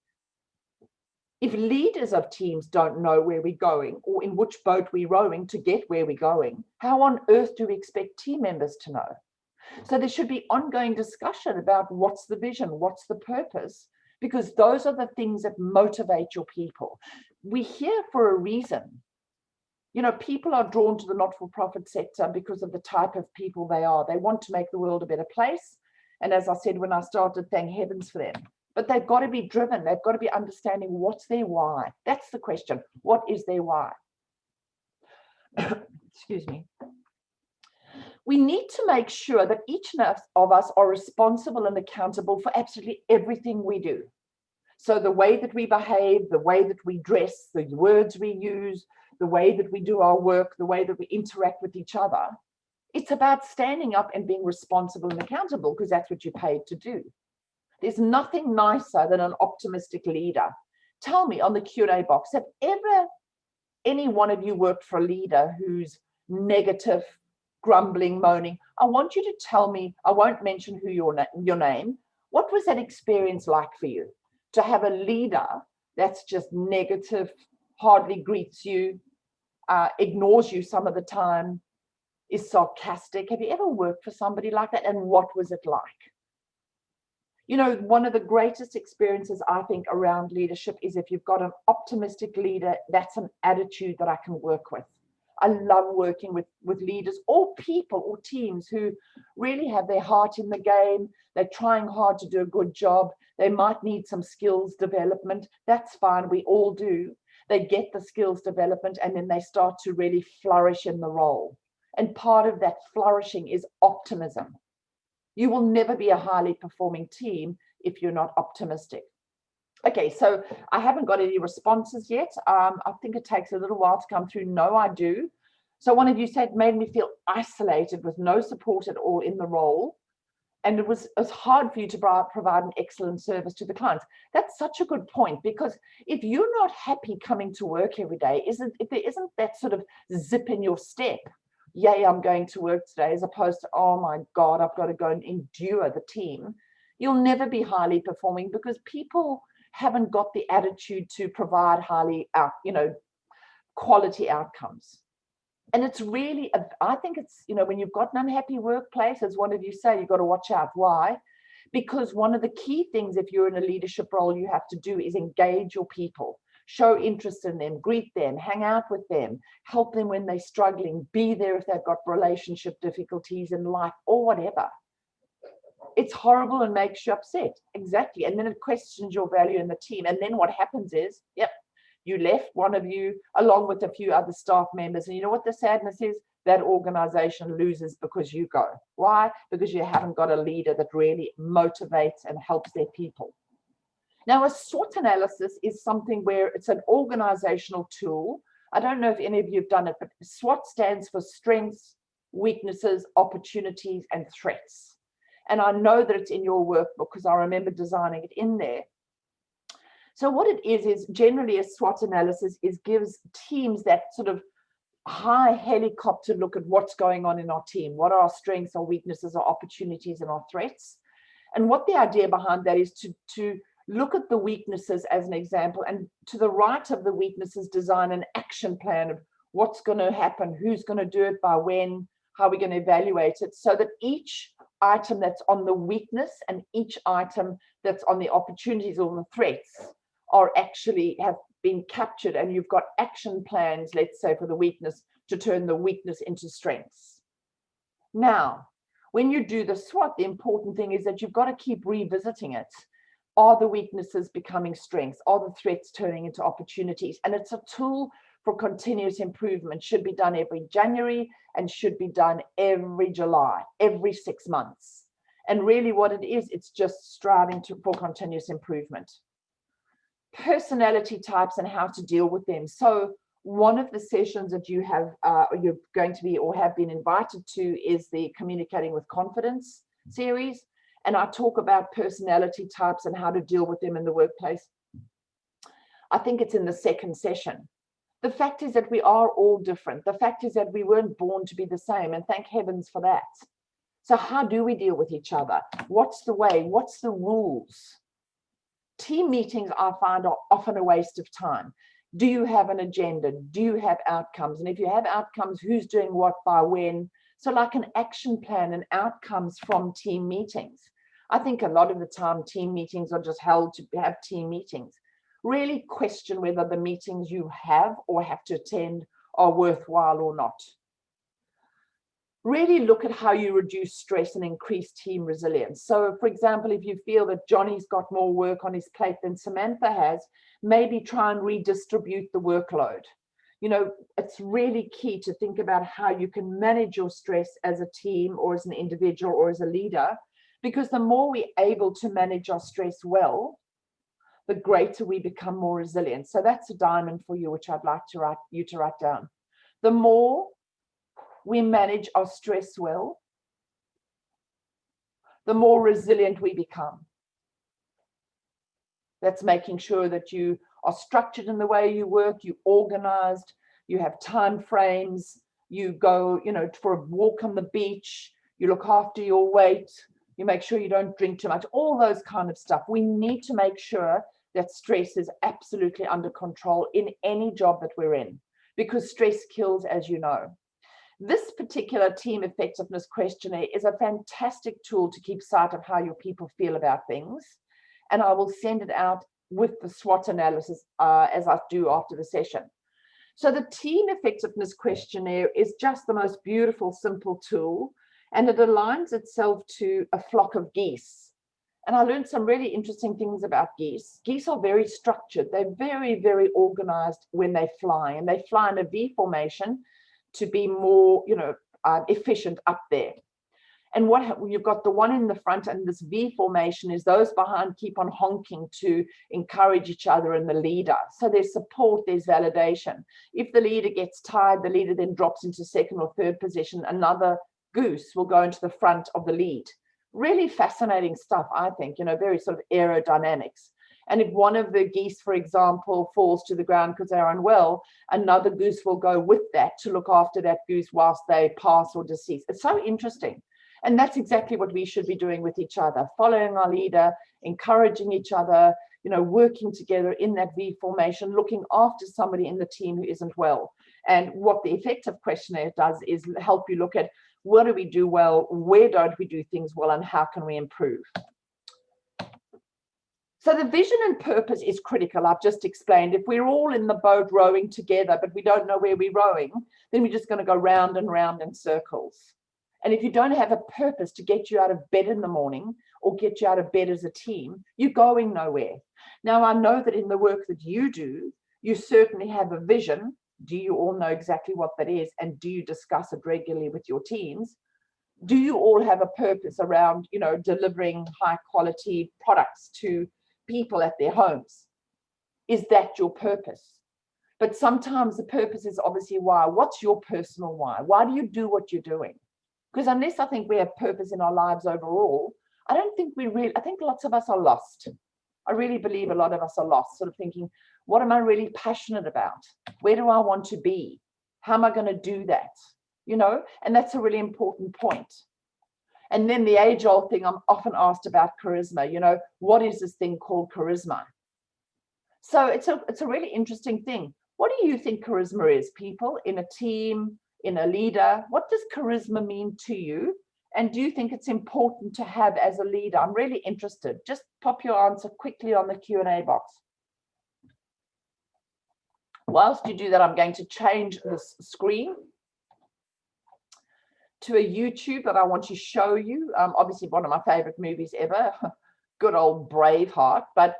If leaders of teams don't know where we're going or in which boat we're rowing to get where we're going, how on earth do we expect team members to know? So there should be ongoing discussion about what's the vision, what's the purpose, because those are the things that motivate your people. We're here for a reason. You know, people are drawn to the not-for-profit sector because of the type of people they are. They want to make the world a better place. And as I said when I started, thank heavens for them. But they've got to be driven. They've got to be understanding what's their why. That's the question. What is their why? Excuse me. We need to make sure that each of us are responsible and accountable for absolutely everything we do. So the way that we behave, the way that we dress, the words we use, the way that we do our work, the way that we interact with each other, it's about standing up and being responsible and accountable, because that's what you're paid to do. There's nothing nicer than an optimistic leader. Tell me on the Q&A box, have ever any one of you worked for a leader who's negative, grumbling, moaning? I want you to tell me, I won't mention who your name, what was that experience like for you? To have a leader that's just negative, hardly greets you, ignores you some of the time, is sarcastic. Have you ever worked for somebody like that? And what was it like? You know, one of the greatest experiences I think around leadership is if you've got an optimistic leader, that's an attitude that I can work with. I love working with leaders or people or teams who really have their heart in the game. They're trying hard to do a good job. They might need some skills development. That's fine. We all do. They get the skills development and then they start to really flourish in the role. And part of that flourishing is optimism. You will never be a highly performing team if you're not optimistic. Okay, so I haven't got any responses yet. I think it takes a little while to come through. No, I do. So one of you said, made me feel isolated with no support at all in the role. And it was hard for you to provide an excellent service to the clients. That's such a good point, because if you're not happy coming to work every day, if there isn't that sort of zip in your step, yay, I'm going to work today, as opposed to, oh my God, I've got to go and endure the team, you'll never be highly performing, because people haven't got the attitude to provide highly, quality outcomes. And it's really, I think it's, when you've got an unhappy workplace, as one of you say, you've got to watch out. Why? Because one of the key things, if you're in a leadership role, you have to do is engage your people. show interest in them, greet them, hang out with them, help them when they're struggling, be there if they've got relationship difficulties in life or whatever. It's horrible and makes you upset. Exactly. And then it questions your value in the team. And then what happens is, yep, you left, one of you, along with a few other staff members. And you know what the sadness is? That organization loses because you go. Why? Because you haven't got a leader that really motivates and helps their people. Now, a SWOT analysis is something where it's an organizational tool. I don't know if any of you have done it, but SWOT stands for strengths, weaknesses, opportunities, and threats. And I know that it's in your workbook because I remember designing it in there. So what it is generally a SWOT analysis gives teams that sort of high helicopter look at what's going on in our team. What are our strengths, our weaknesses, our opportunities, and our threats? And what the idea behind that is to look at the weaknesses as an example, and to the right of the weaknesses, design an action plan of what's going to happen, who's going to do it by when, how we're going to evaluate it, so that each item that's on the weakness and each item that's on the opportunities or the threats are actually have been captured, and you've got action plans, let's say, for the weakness to turn the weakness into strengths. Now, when you do the SWOT, the important thing is that you've got to keep revisiting it. Are the weaknesses becoming strengths? Are the threats turning into opportunities? And it's a tool for continuous improvement. Should be done every January and should be done every July, every 6 months. And really what it is, it's just striving for continuous improvement. Personality types and how to deal with them. So one of the sessions that you have, you're going to be or have been invited to is the Communicating with Confidence series. And I talk about personality types and how to deal with them in the workplace. I think it's in the second session. The fact is that we are all different. The fact is that we weren't born to be the same, and thank heavens for that. So how do we deal with each other? What's the way? What's the rules? Team meetings, I find, are often a waste of time. Do you have an agenda? Do you have outcomes? And if you have outcomes, who's doing what by when? So like an action plan and outcomes from team meetings. I think a lot of the time team meetings are just held to have team meetings. Really question whether the meetings you have or have to attend are worthwhile or not. Really look at how you reduce stress and increase team resilience. So for example, if you feel that Johnny's got more work on his plate than Samantha has, maybe try and redistribute the workload. You know, it's really key to think about how you can manage your stress as a team or as an individual or as a leader, because the more we're able to manage our stress well, the greater we become more resilient. So that's a diamond for you, which I'd like to write down. The more we manage our stress well, the more resilient we become. That's making sure that you are structured in the way you work, you organized, you have time frames, you go, you know, for a walk on the beach, you look after your weight, you make sure you don't drink too much, all those kind of stuff. We need to make sure that stress is absolutely under control in any job that we're in, because stress kills, as you know. This particular team effectiveness questionnaire is a fantastic tool to keep sight of how your people feel about things. And I will send it out with the SWOT analysis as I do after the session. So the team effectiveness questionnaire is just the most beautiful, simple tool, and it aligns itself to a flock of geese. And I learned some really interesting things about geese. Geese are very structured. They're very, very organized when they fly, and they fly in a V formation to be more, you know, efficient up there. And what you've got the one in the front, and this V formation is those behind keep on honking to encourage each other and the leader. So there's support, there's validation. If the leader gets tired, the leader then drops into second or third position. Another goose will go into the front of the lead. Really fascinating stuff, I think, you know, very sort of aerodynamics. And if one of the geese, for example, falls to the ground because they're unwell, another goose will go with that to look after that goose whilst they pass or decease. It's so interesting. And that's exactly what we should be doing with each other, following our leader, encouraging each other, you know, working together in that V formation, looking after somebody in the team who isn't well. And what the effective questionnaire does is help you look at what do we do well, where don't we do things well, and how can we improve. So the vision and purpose is critical. I've just explained. If we're all in the boat rowing together, but we don't know where we're rowing, then we're just going to go round and round in circles. And if you don't have a purpose to get you out of bed in the morning or get you out of bed as a team, you're going nowhere. Now, I know that in the work that you do, you certainly have a vision. Do you all know exactly what that is? And do you discuss it regularly with your teams? Do you all have a purpose around, delivering high quality products to people at their homes? Is that your purpose? But sometimes the purpose is obviously why. What's your personal why? Why do you do what you're doing? Because unless I think we have purpose in our lives overall, I think lots of us are lost. I really believe a lot of us are lost, sort of thinking, what am I really passionate about? Where do I want to be? How am I going to do that? And that's a really important point. And then the age-old thing I'm often asked about charisma, what is this thing called charisma? So it's a really interesting thing. What do you think charisma is, people, in a team, in a leader? What does charisma mean to you? And do you think it's important to have as a leader? I'm really interested. Just pop your answer quickly on the Q&A box. Whilst you do that, I'm going to change this screen to a YouTube that I want to show you. Obviously, one of my favorite movies ever, good old Braveheart. But,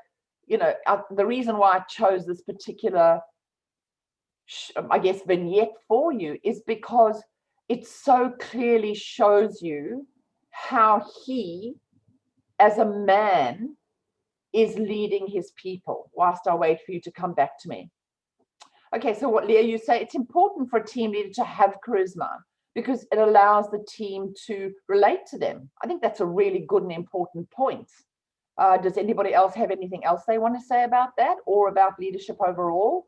the reason why I chose this particular, vignette for you is because it so clearly shows you how he, as a man, is leading his people, whilst I wait for you to come back to me. Okay, so what, Leah, you say it's important for a team leader to have charisma because it allows the team to relate to them. I think that's a really good and important point. Does anybody else have anything else they want to say about that or about leadership overall?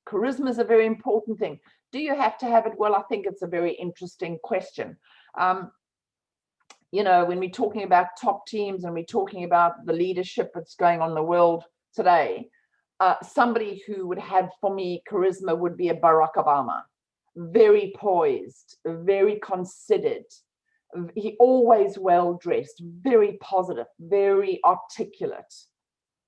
Charisma is a very important thing. Do you have to have it? Well, I think it's a very interesting question. When we're talking about top teams and we're talking about the leadership that's going on in the world today, somebody who would have, for me, charisma would be a Barack Obama. Very poised, very considered. He always well-dressed, very positive, very articulate.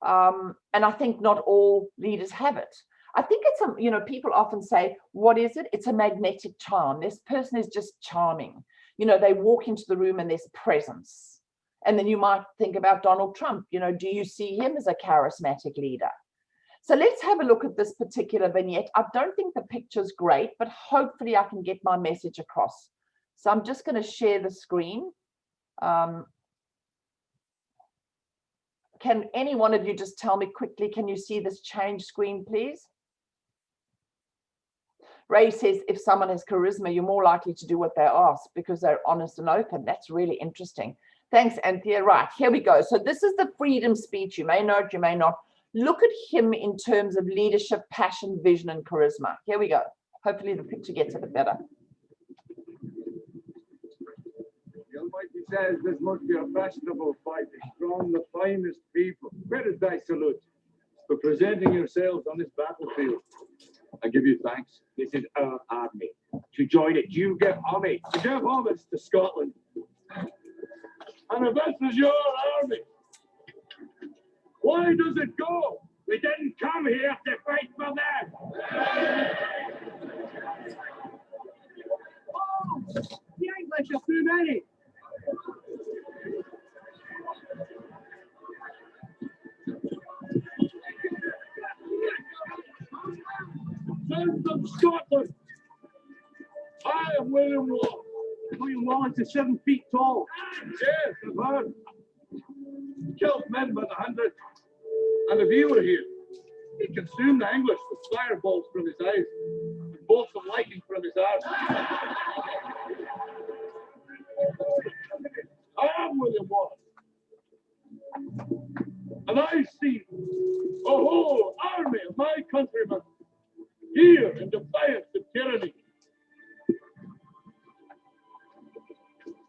And I think not all leaders have it. I think it's people often say, what is it? It's a magnetic charm. This person is just charming. They walk into the room and there's presence. And then you might think about Donald Trump. Do you see him as a charismatic leader? So let's have a look at this particular vignette. I don't think the picture's great, but hopefully I can get my message across. So I'm just going to share the screen. Can any one of you just tell me quickly, can you see this change screen, please? Ray says, if someone has charisma, you're more likely to do what they ask because they're honest and open. That's really interesting. Thanks, Anthea. Right, here we go. So this is the freedom speech. You may know it, you may not. Look at him in terms of leadership, passion, vision, and charisma. Here we go. Hopefully the picture gets a bit better. The Almighty says this must be a fashionable fight, strong the finest people. Credit thy salute for presenting yourselves on this battlefield. I give you thanks. This is our army. To join it, you give homage. To give homage to Scotland. And if this is your army, why does it go? We didn't come here to fight for them. Oh, the English are too many. Sons of Scotland, I am William Wallace. William Wallace is 7 feet tall. Yes, I've heard. Killed men by the hundred. And if he were here, he'd consume the English with fireballs from his eyes and bolts of lightning from his arms. I am William Wallace. And I see a whole army of my countrymen here in defiance of tyranny.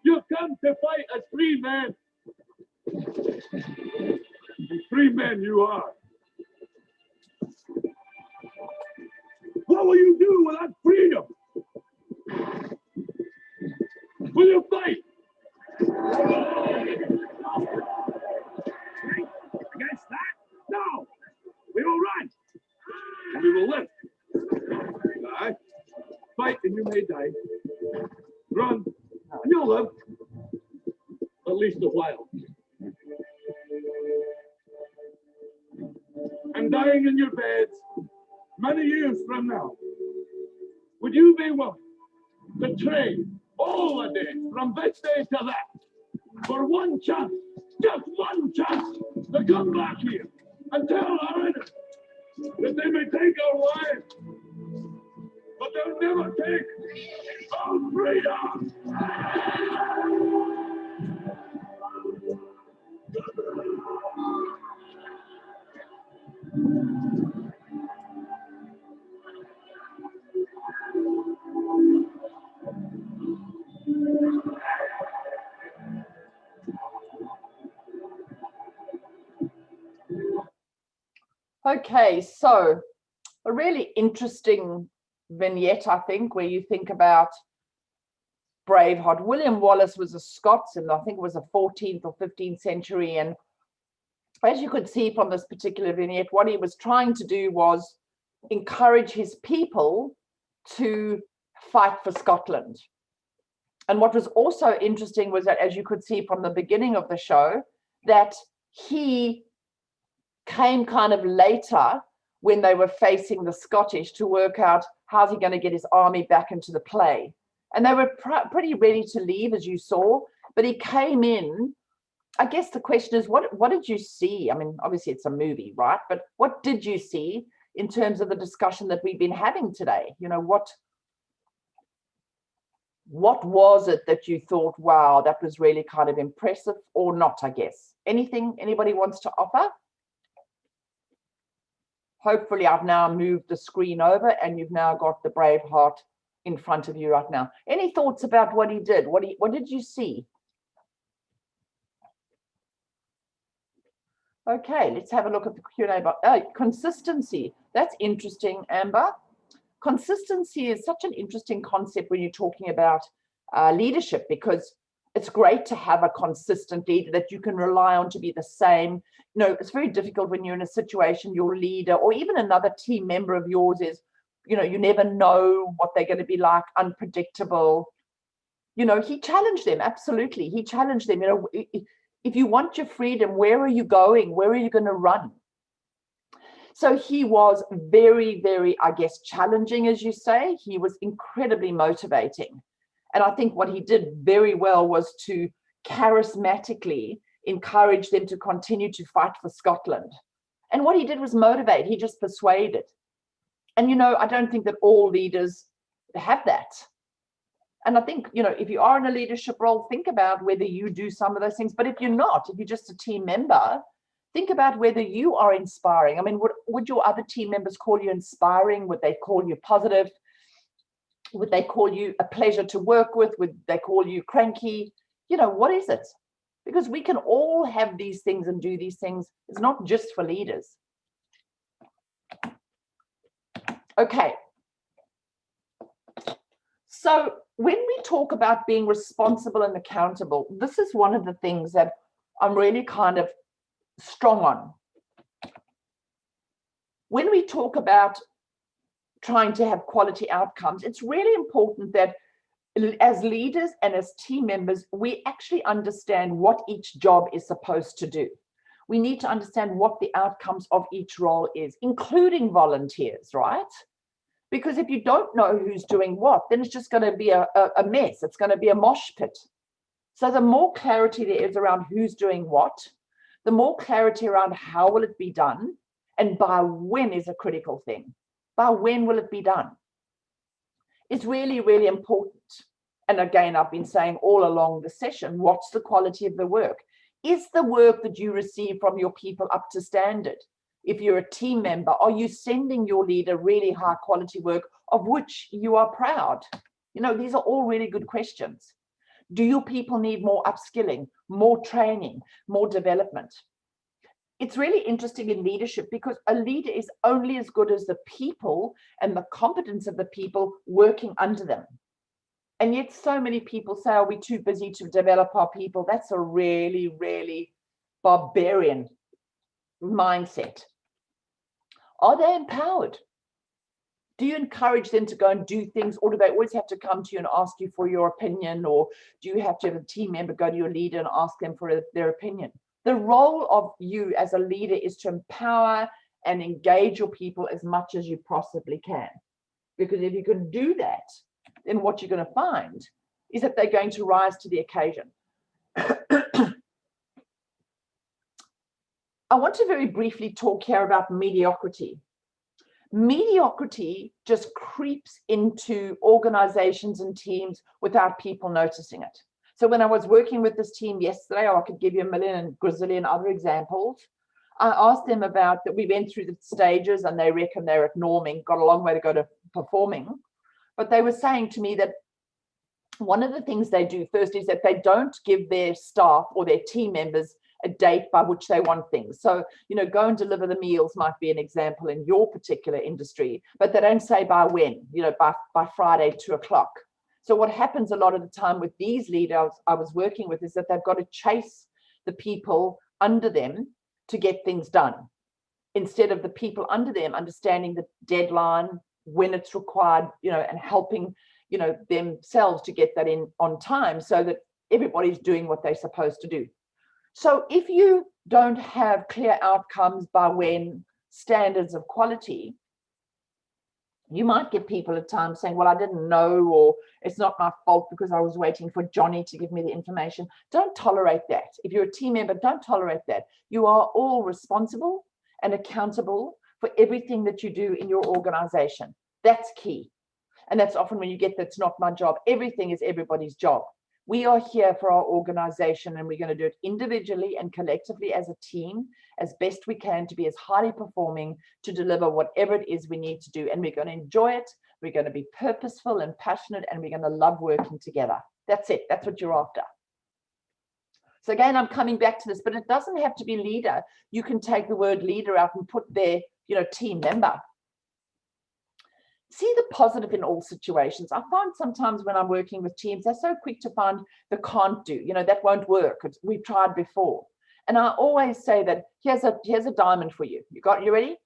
You come to fight as free men. And free men you are. What will you do with that freedom? Will you fight Against that? No! We will run! And we will live. Die. Fight and you may die. Run and you'll live. At least a while. And dying in your beds many years from now, would you be willing to trade all the days from this day to that for one chance, just one chance, to come back here and tell our enemies that they may take our lives, but they'll never take our freedom? Okay, so a really interesting vignette, I think, where you think about Braveheart. William Wallace was a Scots, and I think it was the 14th or 15th century. And as you could see from this particular vignette, what he was trying to do was encourage his people to fight for Scotland. And what was also interesting was that, as you could see from the beginning of the show, that he came kind of later when they were facing the Scottish to work out how's he going to get his army back into the play. And they were pretty ready to leave, as you saw, but he came in. I guess the question is, what did you see? I mean, obviously it's a movie, right? But what did you see in terms of the discussion that we've been having today? You know, what was it that you thought, wow, that was really kind of impressive, or not, I guess? Anything anybody wants to offer? Hopefully I've now moved the screen over and you've now got the Braveheart in front of you right now. Any thoughts about what he did? What did you see? Okay, let's have a look at the Q&A box. Oh, consistency. That's interesting, Amber. Consistency is such an interesting concept when you're talking about leadership, because it's great to have a consistent leader that you can rely on to be the same. You know, it's very difficult when you're in a situation, your leader or even another team member of yours is, you know, you never know what they're going to be like, unpredictable. You know, he challenged them. Absolutely. He challenged them. You know, if you want your freedom, where are you going? Where are you going to run? So he was very, very, I guess, challenging, as you say. He was incredibly motivating. And I think what he did very well was to charismatically encourage them to continue to fight for Scotland. And what he did was motivate. He just persuaded. And, you know, I don't think that all leaders have that. And I think, you know, if you are in a leadership role, think about whether you do some of those things. But if you're not, if you're just a team member, think about whether you are inspiring. I mean, would your other team members call you inspiring? Would they call you positive? Would they call you a pleasure to work with? Would they call you cranky? You know, what is it? Because we can all have these things and do these things. It's not just for leaders. Okay. So when we talk about being responsible and accountable, this is one of the things that I'm really kind of strong on. When we talk about trying to have quality outcomes, it's really important that as leaders and as team members, we actually understand what each job is supposed to do. We need to understand what the outcomes of each role is, including volunteers, right? Because if you don't know who's doing what, then it's just going to be a mess. It's going to be a mosh pit. So the more clarity there is around who's doing what, the more clarity around how will it be done, and by when is a critical thing. By when will it be done? It's really, really important. And again, I've been saying all along the session, what's the quality of the work? Is the work that you receive from your people up to standard? If you're a team member, are you sending your leader really high quality work of which you are proud? You know, these are all really good questions. Do your people need more upskilling, more training, more development? It's really interesting in leadership because a leader is only as good as the people and the competence of the people working under them. And yet so many people say, are we too busy to develop our people? That's a really, really barbarian mindset. Are they empowered? Do you encourage them to go and do things, or do they always have to come to you and ask you for your opinion? Or do you have to have a team member go to your leader and ask them for their opinion? The role of you as a leader is to empower and engage your people as much as you possibly can. Because if you can do that, then what you're going to find is that they're going to rise to the occasion. I want to very briefly talk here about mediocrity. Mediocrity just creeps into organizations and teams without people noticing it. So when I was working with this team yesterday, I could give you a million and gazillion other examples. I asked them about that. We went through the stages and they reckon they're at norming, got a long way to go to performing. But they were saying to me that one of the things they do first is that they don't give their staff or their team members a date by which they want things. So, go and deliver the meals might be an example in your particular industry, but they don't say by when, by Friday, 2:00. So what happens a lot of the time with these leaders I was working with is that they've got to chase the people under them to get things done, instead of the people under them understanding the deadline, when it's required, and helping, themselves to get that in on time so that everybody's doing what they're supposed to do. So if you don't have clear outcomes by when, standards of quality, you might get people at times saying, well, I didn't know, or it's not my fault because I was waiting for Johnny to give me the information. Don't tolerate that. If you're a team member, don't tolerate that. You are all responsible and accountable for everything that you do in your organization. That's key. And that's often when you get, that's not my job. Everything is everybody's job. We are here for our organization, and we're going to do it individually and collectively as a team as best we can to be as highly performing to deliver whatever it is we need to do. And we're going to enjoy it. We're going to be purposeful and passionate, and we're going to love working together. That's it. That's what you're after. So again, I'm coming back to this, but it doesn't have to be leader. You can take the word leader out and put their, team member. See the positive in all situations. I find sometimes when I'm working with teams, they're so quick to find the can't do, that won't work. We've tried before. And I always say that here's a diamond for you. You ready?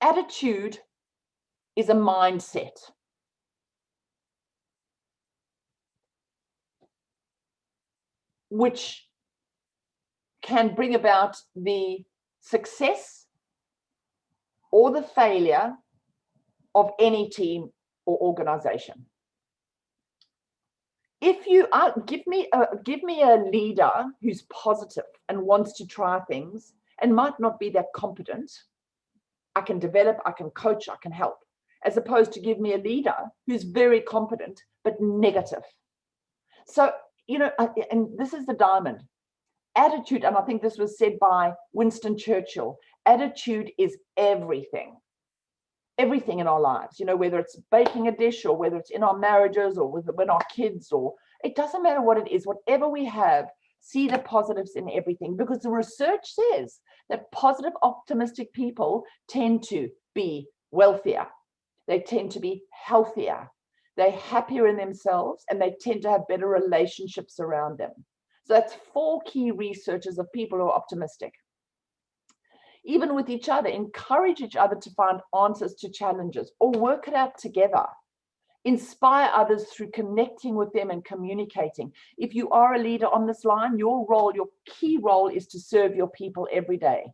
Attitude is a mindset. Which can bring about the success or the failure of any team or organization. If you give me a leader who's positive and wants to try things and might not be that competent, I can develop, I can coach, I can help, as opposed to give me a leader who's very competent but negative. So, and this is the diamond. Attitude, and I think this was said by Winston Churchill, attitude is everything. Everything in our lives, whether it's baking a dish or whether it's in our marriages or when our kids, or it doesn't matter what it is, whatever we have, see the positives in everything, because the research says that positive, optimistic people tend to be wealthier. They tend to be healthier. They're happier in themselves, and they tend to have better relationships around them. So that's 4 key researchers of people who are optimistic. Even with each other, encourage each other to find answers to challenges or work it out together. Inspire others through connecting with them and communicating. If you are a leader on this line, your key role is to serve your people every day.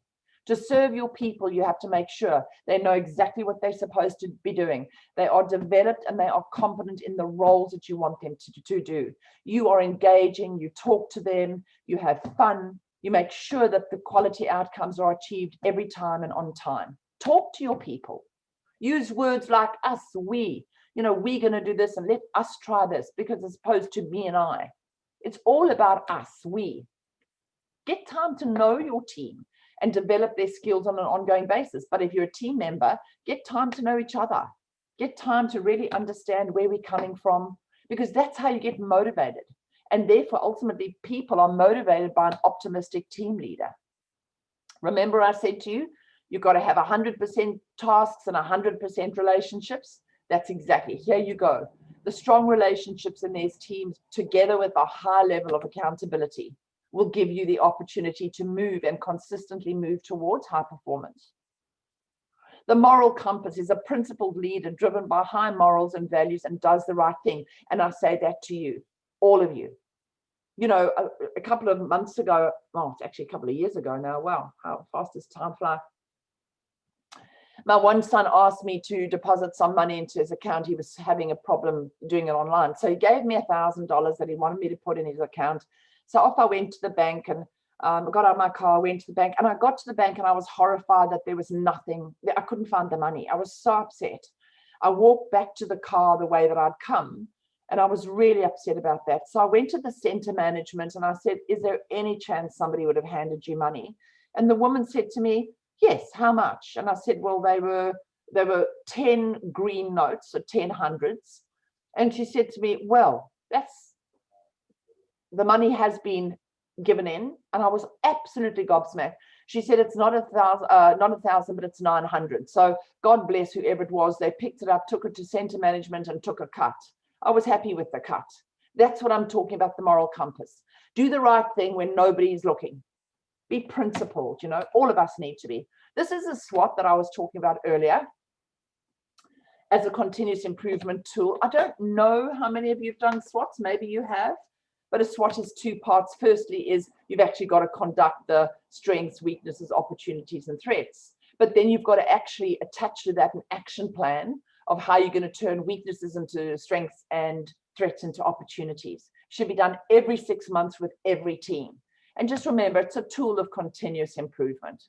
To serve your people, you have to make sure they know exactly what they're supposed to be doing. They are developed and they are competent in the roles that you want them to do. You are engaging, you talk to them, you have fun, you make sure that the quality outcomes are achieved every time and on time. Talk to your people. Use words like us, we, we're going to do this and let us try this, because as opposed to me and I. It's all about us, we. Get time to know your team and develop their skills on an ongoing basis. But if you're a team member, get time to know each other. Get time to really understand where we're coming from, because that's how you get motivated. And therefore, ultimately, people are motivated by an optimistic team leader. Remember I said to you, you've got to have 100% tasks and 100% relationships. That's exactly, here you go. The strong relationships in these teams, together with a high level of accountability, will give you the opportunity to move and consistently move towards high performance. The moral compass is a principled leader driven by high morals and values and does the right thing. And I say that to you, all of you. You know, a couple of months ago, well, it's actually a couple of years ago now. Wow, how fast does time fly? My one son asked me to deposit some money into his account. He was having a problem doing it online. So he gave me $1,000 that he wanted me to put in his account. So off I went to the bank and got out of my car, went to the bank, and I got to the bank and I was horrified that there was nothing. I couldn't find the money. I was so upset. I walked back to the car the way that I'd come, and I was really upset about that. So I went to the center management and I said, is there any chance somebody would have handed you money? And the woman said to me, yes, how much? And I said, well, they were 10 green notes, so 10 hundreds. And she said to me, well, the money has been given in. And I was absolutely gobsmacked. She said, it's not 1,000, but it's 900. So God bless whoever it was. They picked it up, took it to center management and took a cut. I was happy with the cut. That's what I'm talking about, the moral compass. Do the right thing when nobody's looking. Be principled, you know, all of us need to be. This is a SWOT that I was talking about earlier as a continuous improvement tool. I don't know how many of you have done SWOTs, maybe you have, but a SWOT is two parts. Firstly is you've actually got to conduct the strengths, weaknesses, opportunities, and threats. But then you've got to actually attach to that an action plan of how you're going to turn weaknesses into strengths and threats into opportunities. Should be done every 6 months with every team. And just remember, it's a tool of continuous improvement.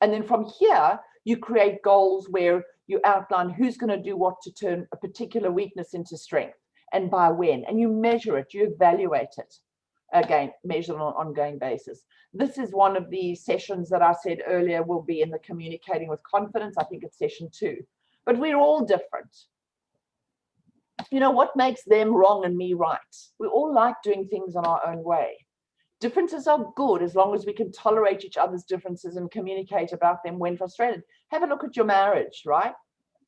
And then from here, you create goals where you outline who's going to do what to turn a particular weakness into strength and by when. And you measure it, you evaluate it. Again, measured on an ongoing basis. This is one of the sessions that I said earlier will be in the communicating with confidence. I think it's session 2. But we're all different. You know, what makes them wrong and me right? We all like doing things in our own way. Differences are good as long as we can tolerate each other's differences and communicate about them when frustrated. Have a look at your marriage, right?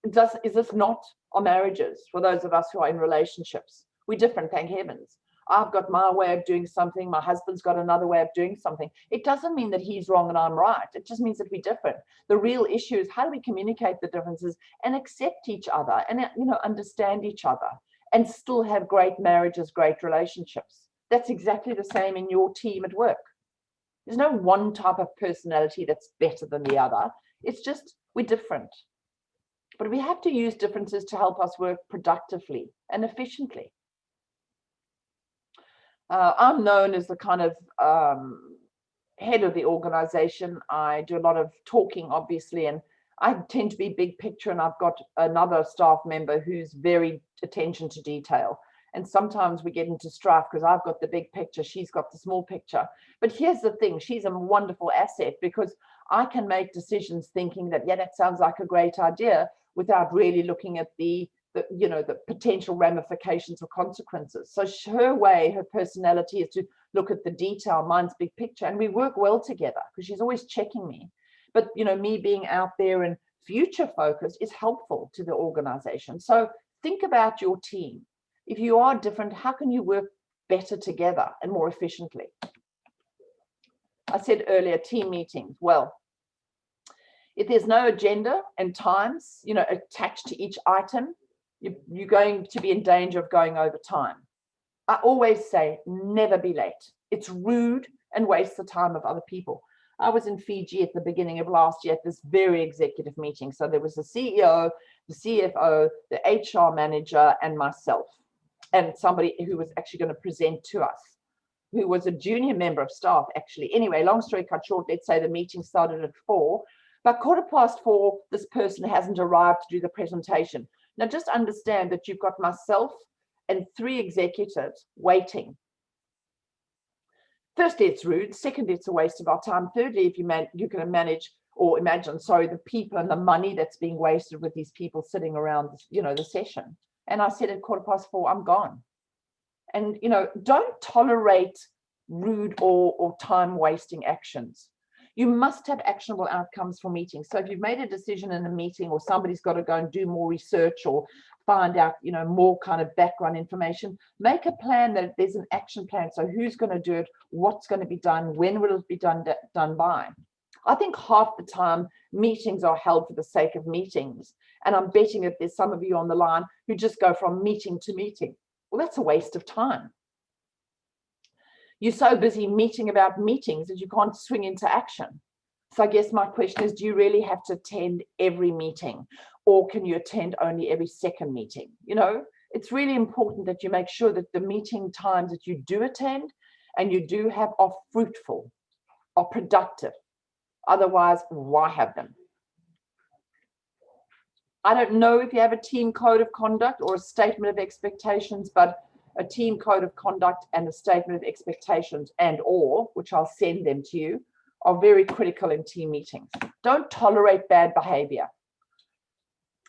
Is this not our marriages for those of us who are in relationships? We're different, thank heavens. I've got my way of doing something. My husband's got another way of doing something. It doesn't mean that he's wrong and I'm right. It just means that we're different. The real issue is how do we communicate the differences and accept each other and, you know, understand each other and still have great marriages, great relationships. That's exactly the same in your team at work. There's no one type of personality that's better than the other. It's just we're different. But we have to use differences to help us work productively and efficiently. I'm known as the kind of head of the organization. I do a lot of talking, obviously, and I tend to be big picture, and I've got another staff member who's very attention to detail. And sometimes we get into strife because I've got the big picture, she's got the small picture. But here's the thing, she's a wonderful asset because I can make decisions thinking that, yeah, that sounds like a great idea without really looking at the potential ramifications or consequences. So her way, her personality is to look at the detail, mine's big picture, and we work well together because she's always checking me. But, you know, me being out there and future focused is helpful to the organization. So think about your team. If you are different, how can you work better together and more efficiently? I said earlier, team meetings. Well, if there's no agenda and times, you know, attached to each item, you're going to be in danger of going over time. I always say, never be late. It's rude and wastes the time of other people. I was in Fiji at the beginning of last year at this very executive meeting. So there was the CEO, the CFO, the HR manager, and myself, and somebody who was actually going to present to us, who was a junior member of staff, actually. Anyway, long story cut short, let's say the meeting started at 4. By 4:15, this person hasn't arrived to do the presentation. Now, just understand that you've got myself and 3 executives waiting. Firstly, it's rude. Secondly, it's a waste of our time. Thirdly, if you can manage or imagine, the people and the money that's being wasted with these people sitting around, you know, the session. And I said at 4:15, I'm gone. And, you know, don't tolerate rude or time wasting actions. You must have actionable outcomes for meetings. So if you've made a decision in a meeting, or somebody's got to go and do more research or find out, more kind of background information, make a plan that there's an action plan. So who's going to do it? What's going to be done? When will it be done by? I think half the time meetings are held for the sake of meetings. And I'm betting that there's some of you on the line who just go from meeting to meeting. Well, that's a waste of time. You're so busy meeting about meetings that you can't swing into action. So I guess my question is, do you really have to attend every meeting, or can you attend only every second meeting? It's really important that you make sure that the meeting times that you do attend and you do have are fruitful, are productive. Otherwise, why have them? I don't know if you have a team code of conduct or a statement of expectations, but a team code of conduct and a statement of expectations or, which I'll send them to you, are very critical in team meetings. Don't tolerate bad behavior.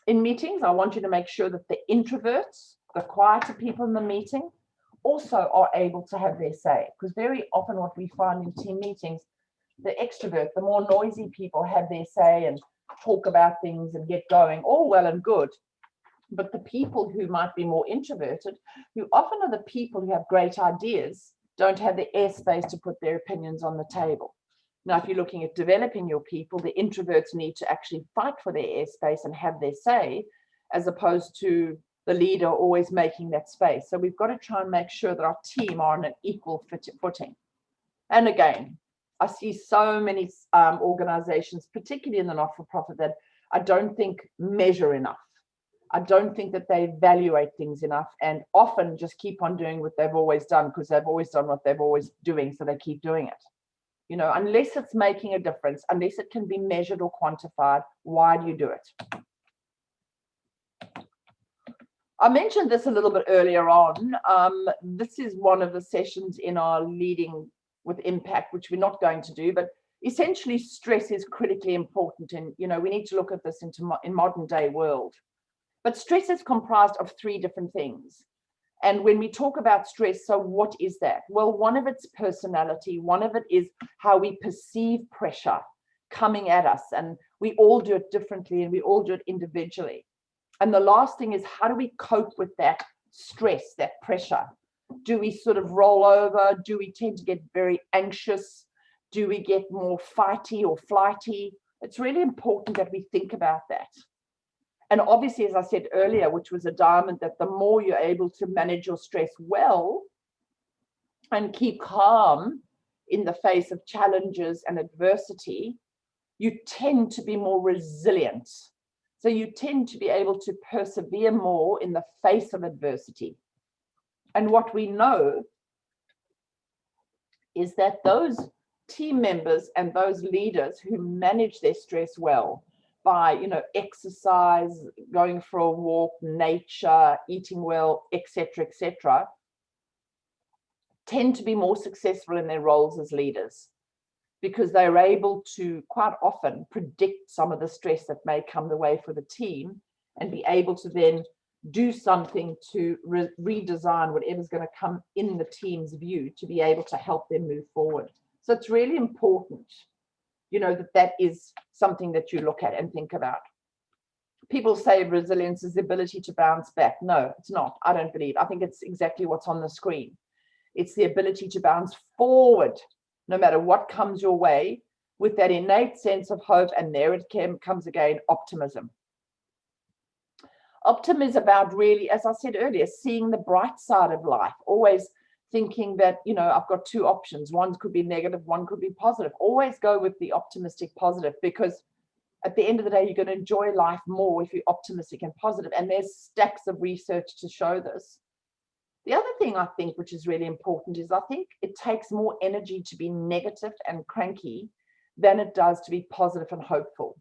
In meetings, I want you to make sure that the introverts, the quieter people in the meeting, also are able to have their say. Because very often what we find in team meetings, the extrovert, the more noisy people have their say and talk about things and get going, all well and good. But the people who might be more introverted, who often are the people who have great ideas, don't have the airspace to put their opinions on the table. Now, if you're looking at developing your people, the introverts need to actually fight for their airspace and have their say, as opposed to the leader always making that space. So we've got to try and make sure that our team are on an equal footing. And again, I see so many organizations, particularly in the not-for-profit, that I don't think measure enough. I don't think that they evaluate things enough, and often just keep on doing what they've always done because they've always done what they've always doing, so they keep doing it. Unless it's making a difference, unless it can be measured or quantified, why do you do it? I mentioned this a little bit earlier on. This is one of the sessions in our Leading with Impact, which we're not going to do, but essentially stress is critically important. And, we need to look at this in modern day world. But stress is comprised of three different things. And when we talk about stress, so what is that? Well, one of it's personality. One of it is how we perceive pressure coming at us. And we all do it differently, and we all do it individually. And the last thing is, how do we cope with that stress, that pressure? Do we sort of roll over? Do we tend to get very anxious? Do we get more fighty or flighty? It's really important that we think about that. And obviously, as I said earlier, which was a diamond, that the more you're able to manage your stress well and keep calm in the face of challenges and adversity, you tend to be more resilient. So you tend to be able to persevere more in the face of adversity. And what we know is that those team members and those leaders who manage their stress well, by exercise, going for a walk, nature, eating well, etc., tend to be more successful in their roles as leaders, because they're able to quite often predict some of the stress that may come the way for the team, and be able to then do something to redesign whatever's going to come in the team's view to be able to help them move forward. So it's really important that is something that you look at and think about. People say resilience is the ability to bounce back. No, it's not. I don't believe. I think it's exactly what's on the screen. It's the ability to bounce forward, no matter what comes your way, with that innate sense of hope. And there it comes again, optimism. Optimism is about really, as I said earlier, seeing the bright side of life, always thinking that, I've got two options. One could be negative, one could be positive. Always go with the optimistic positive, because at the end of the day, you're going to enjoy life more if you're optimistic and positive. And there's stacks of research to show this. The other thing I think, which is really important, is I think it takes more energy to be negative and cranky than it does to be positive and hopeful.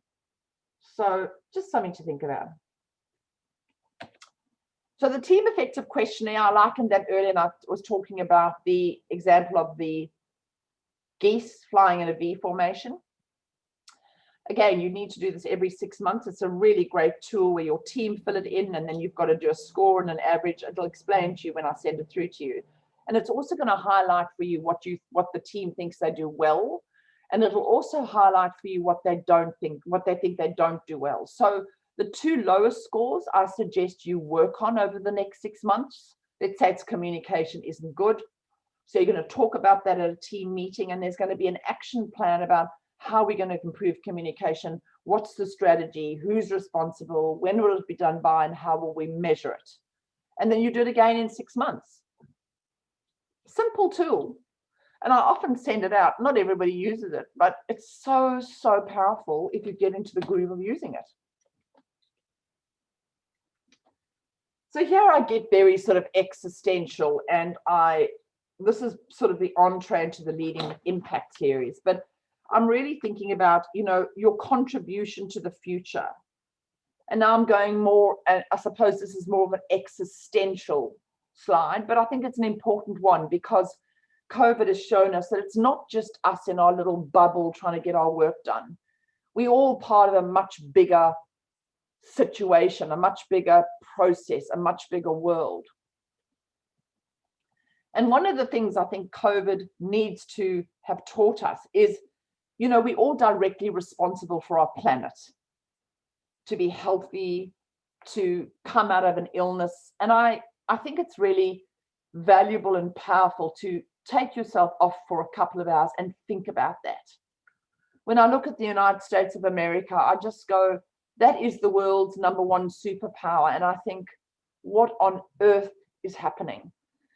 So just something to think about. So the team effective questionnaire, I likened that earlier, and I was talking about the example of the geese flying in a V formation. Again, you need to do this every 6 months. It's a really great tool where your team fill it in, and then you've got to do a score and an average. It'll explain to you when I send it through to you. And it's also going to highlight for you what the team thinks they do well, And it'll also highlight for you what they think they don't do well. So the two lowest scores I suggest you work on over the next 6 months. Let's say it's communication isn't good. So you're going to talk about that at a team meeting, and there's going to be an action plan about how we're going to improve communication. What's the strategy? Who's responsible? When will it be done by? And how will we measure it? And then you do it again in 6 months. Simple tool. And I often send it out. Not everybody uses it, but it's so, so powerful if you get into the groove of using it. So here I get very sort of existential, and this is sort of the entree into the Leading Impact series, but I'm really thinking about, your contribution to the future. And now I'm going more, and I suppose this is more of an existential slide, but I think it's an important one because COVID has shown us that it's not just us in our little bubble trying to get our work done. We're all part of a much bigger situation, a much bigger process, a much bigger world. And one of the things I think COVID needs to have taught us is, we're all directly responsible for our planet, to be healthy, to come out of an illness. And I think it's really valuable and powerful to take yourself off for a couple of hours and think about that. When I look at the United States of America, I just go, that is the world's #1 superpower. And I think, what on earth is happening?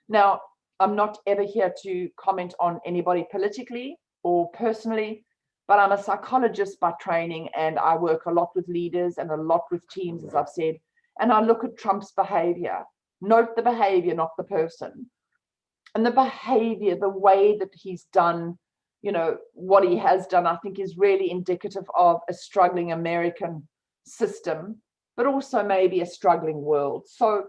Now, I'm not ever here to comment on anybody politically or personally, but I'm a psychologist by training, and I work a lot with leaders and a lot with teams, as I've said, and I look at Trump's behavior. Note the behavior, not the person. And the behavior, the way that he's done, what he has done, I think is really indicative of a struggling American system, but also maybe a struggling world. So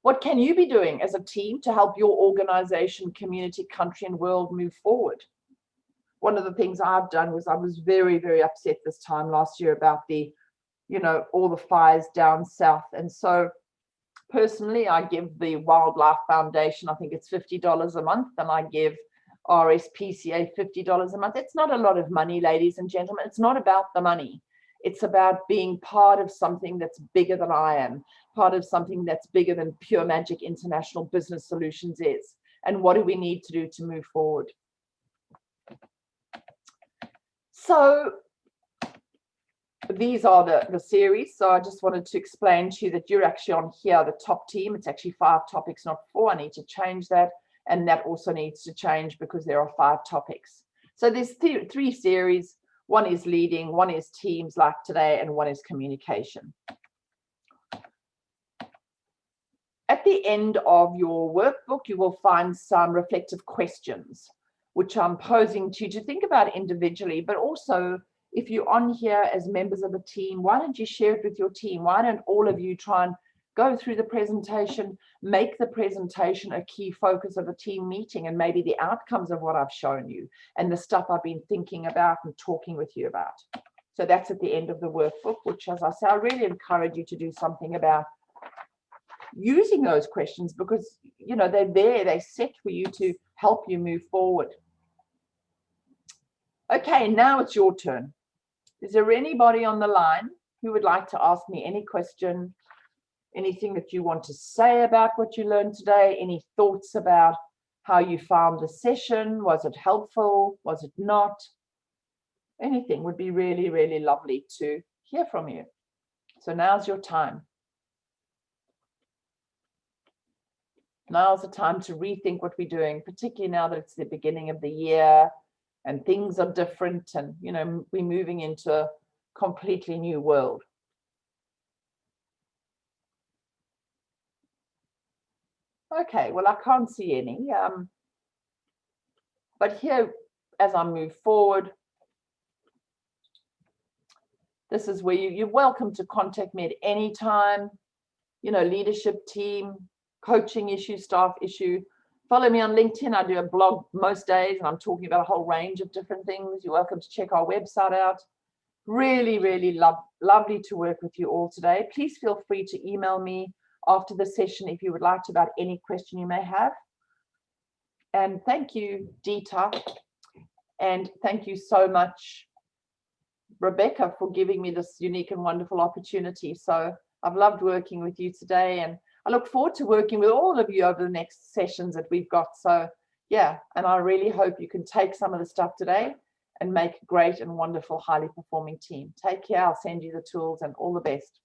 what can you be doing as a team to help your organization, community, country, and world move forward? One of the things I've done was I was very, very upset this time last year about all the fires down south. And so personally, I give the Wildlife Foundation, I think it's $50 a month, and I give RSPCA $50 a month. It's not a lot of money, ladies and gentlemen. It's not about the money. It's about being part of something that's bigger than I am, part of something that's bigger than Pure Magic International Business Solutions is. And what do we need to do to move forward? So these are the series. So I just wanted to explain to you that you're actually on here, the top team. It's actually 5 topics, not 4. I need to change that. And that also needs to change because there are 5 topics. So there's 3 series. One is leading, one is teams like today, and one is communication. At the end of your workbook, you will find some reflective questions, which I'm posing to you to think about individually, but also if you're on here as members of a team, why don't you share it with your team? Why don't all of you try and go through the presentation, make the presentation a key focus of a team meeting, and maybe the outcomes of what I've shown you and the stuff I've been thinking about and talking with you about. So that's at the end of the workbook, which, as I say, I really encourage you to do something about using those questions because, they're there, they're set for you to help you move forward. Okay, now it's your turn. Is there anybody on the line who would like to ask me any question? Anything that you want to say about what you learned today? Any thoughts about how you found the session? Was it helpful? Was it not? Anything would be really, really lovely to hear from you. So now's your time. Now's the time to rethink what we're doing, particularly now that it's the beginning of the year and things are different and, we're moving into a completely new world. Okay, well, I can't see any. But here, as I move forward, this is where you're welcome to contact me at any time. Leadership team, coaching issue, staff issue. Follow me on LinkedIn. I do a blog most days, and I'm talking about a whole range of different things. You're welcome to check our website out. Really, really lovely to work with you all today. Please feel free to email me after the session if you would like to about any question you may have. And thank you, Dita. And thank you so much, Rebecca, for giving me this unique and wonderful opportunity. So I've loved working with you today, and I look forward to working with all of you over the next sessions that we've got. So yeah, and I really hope you can take some of the stuff today and make a great and wonderful, highly performing team. Take care. I'll send you the tools, and all the best.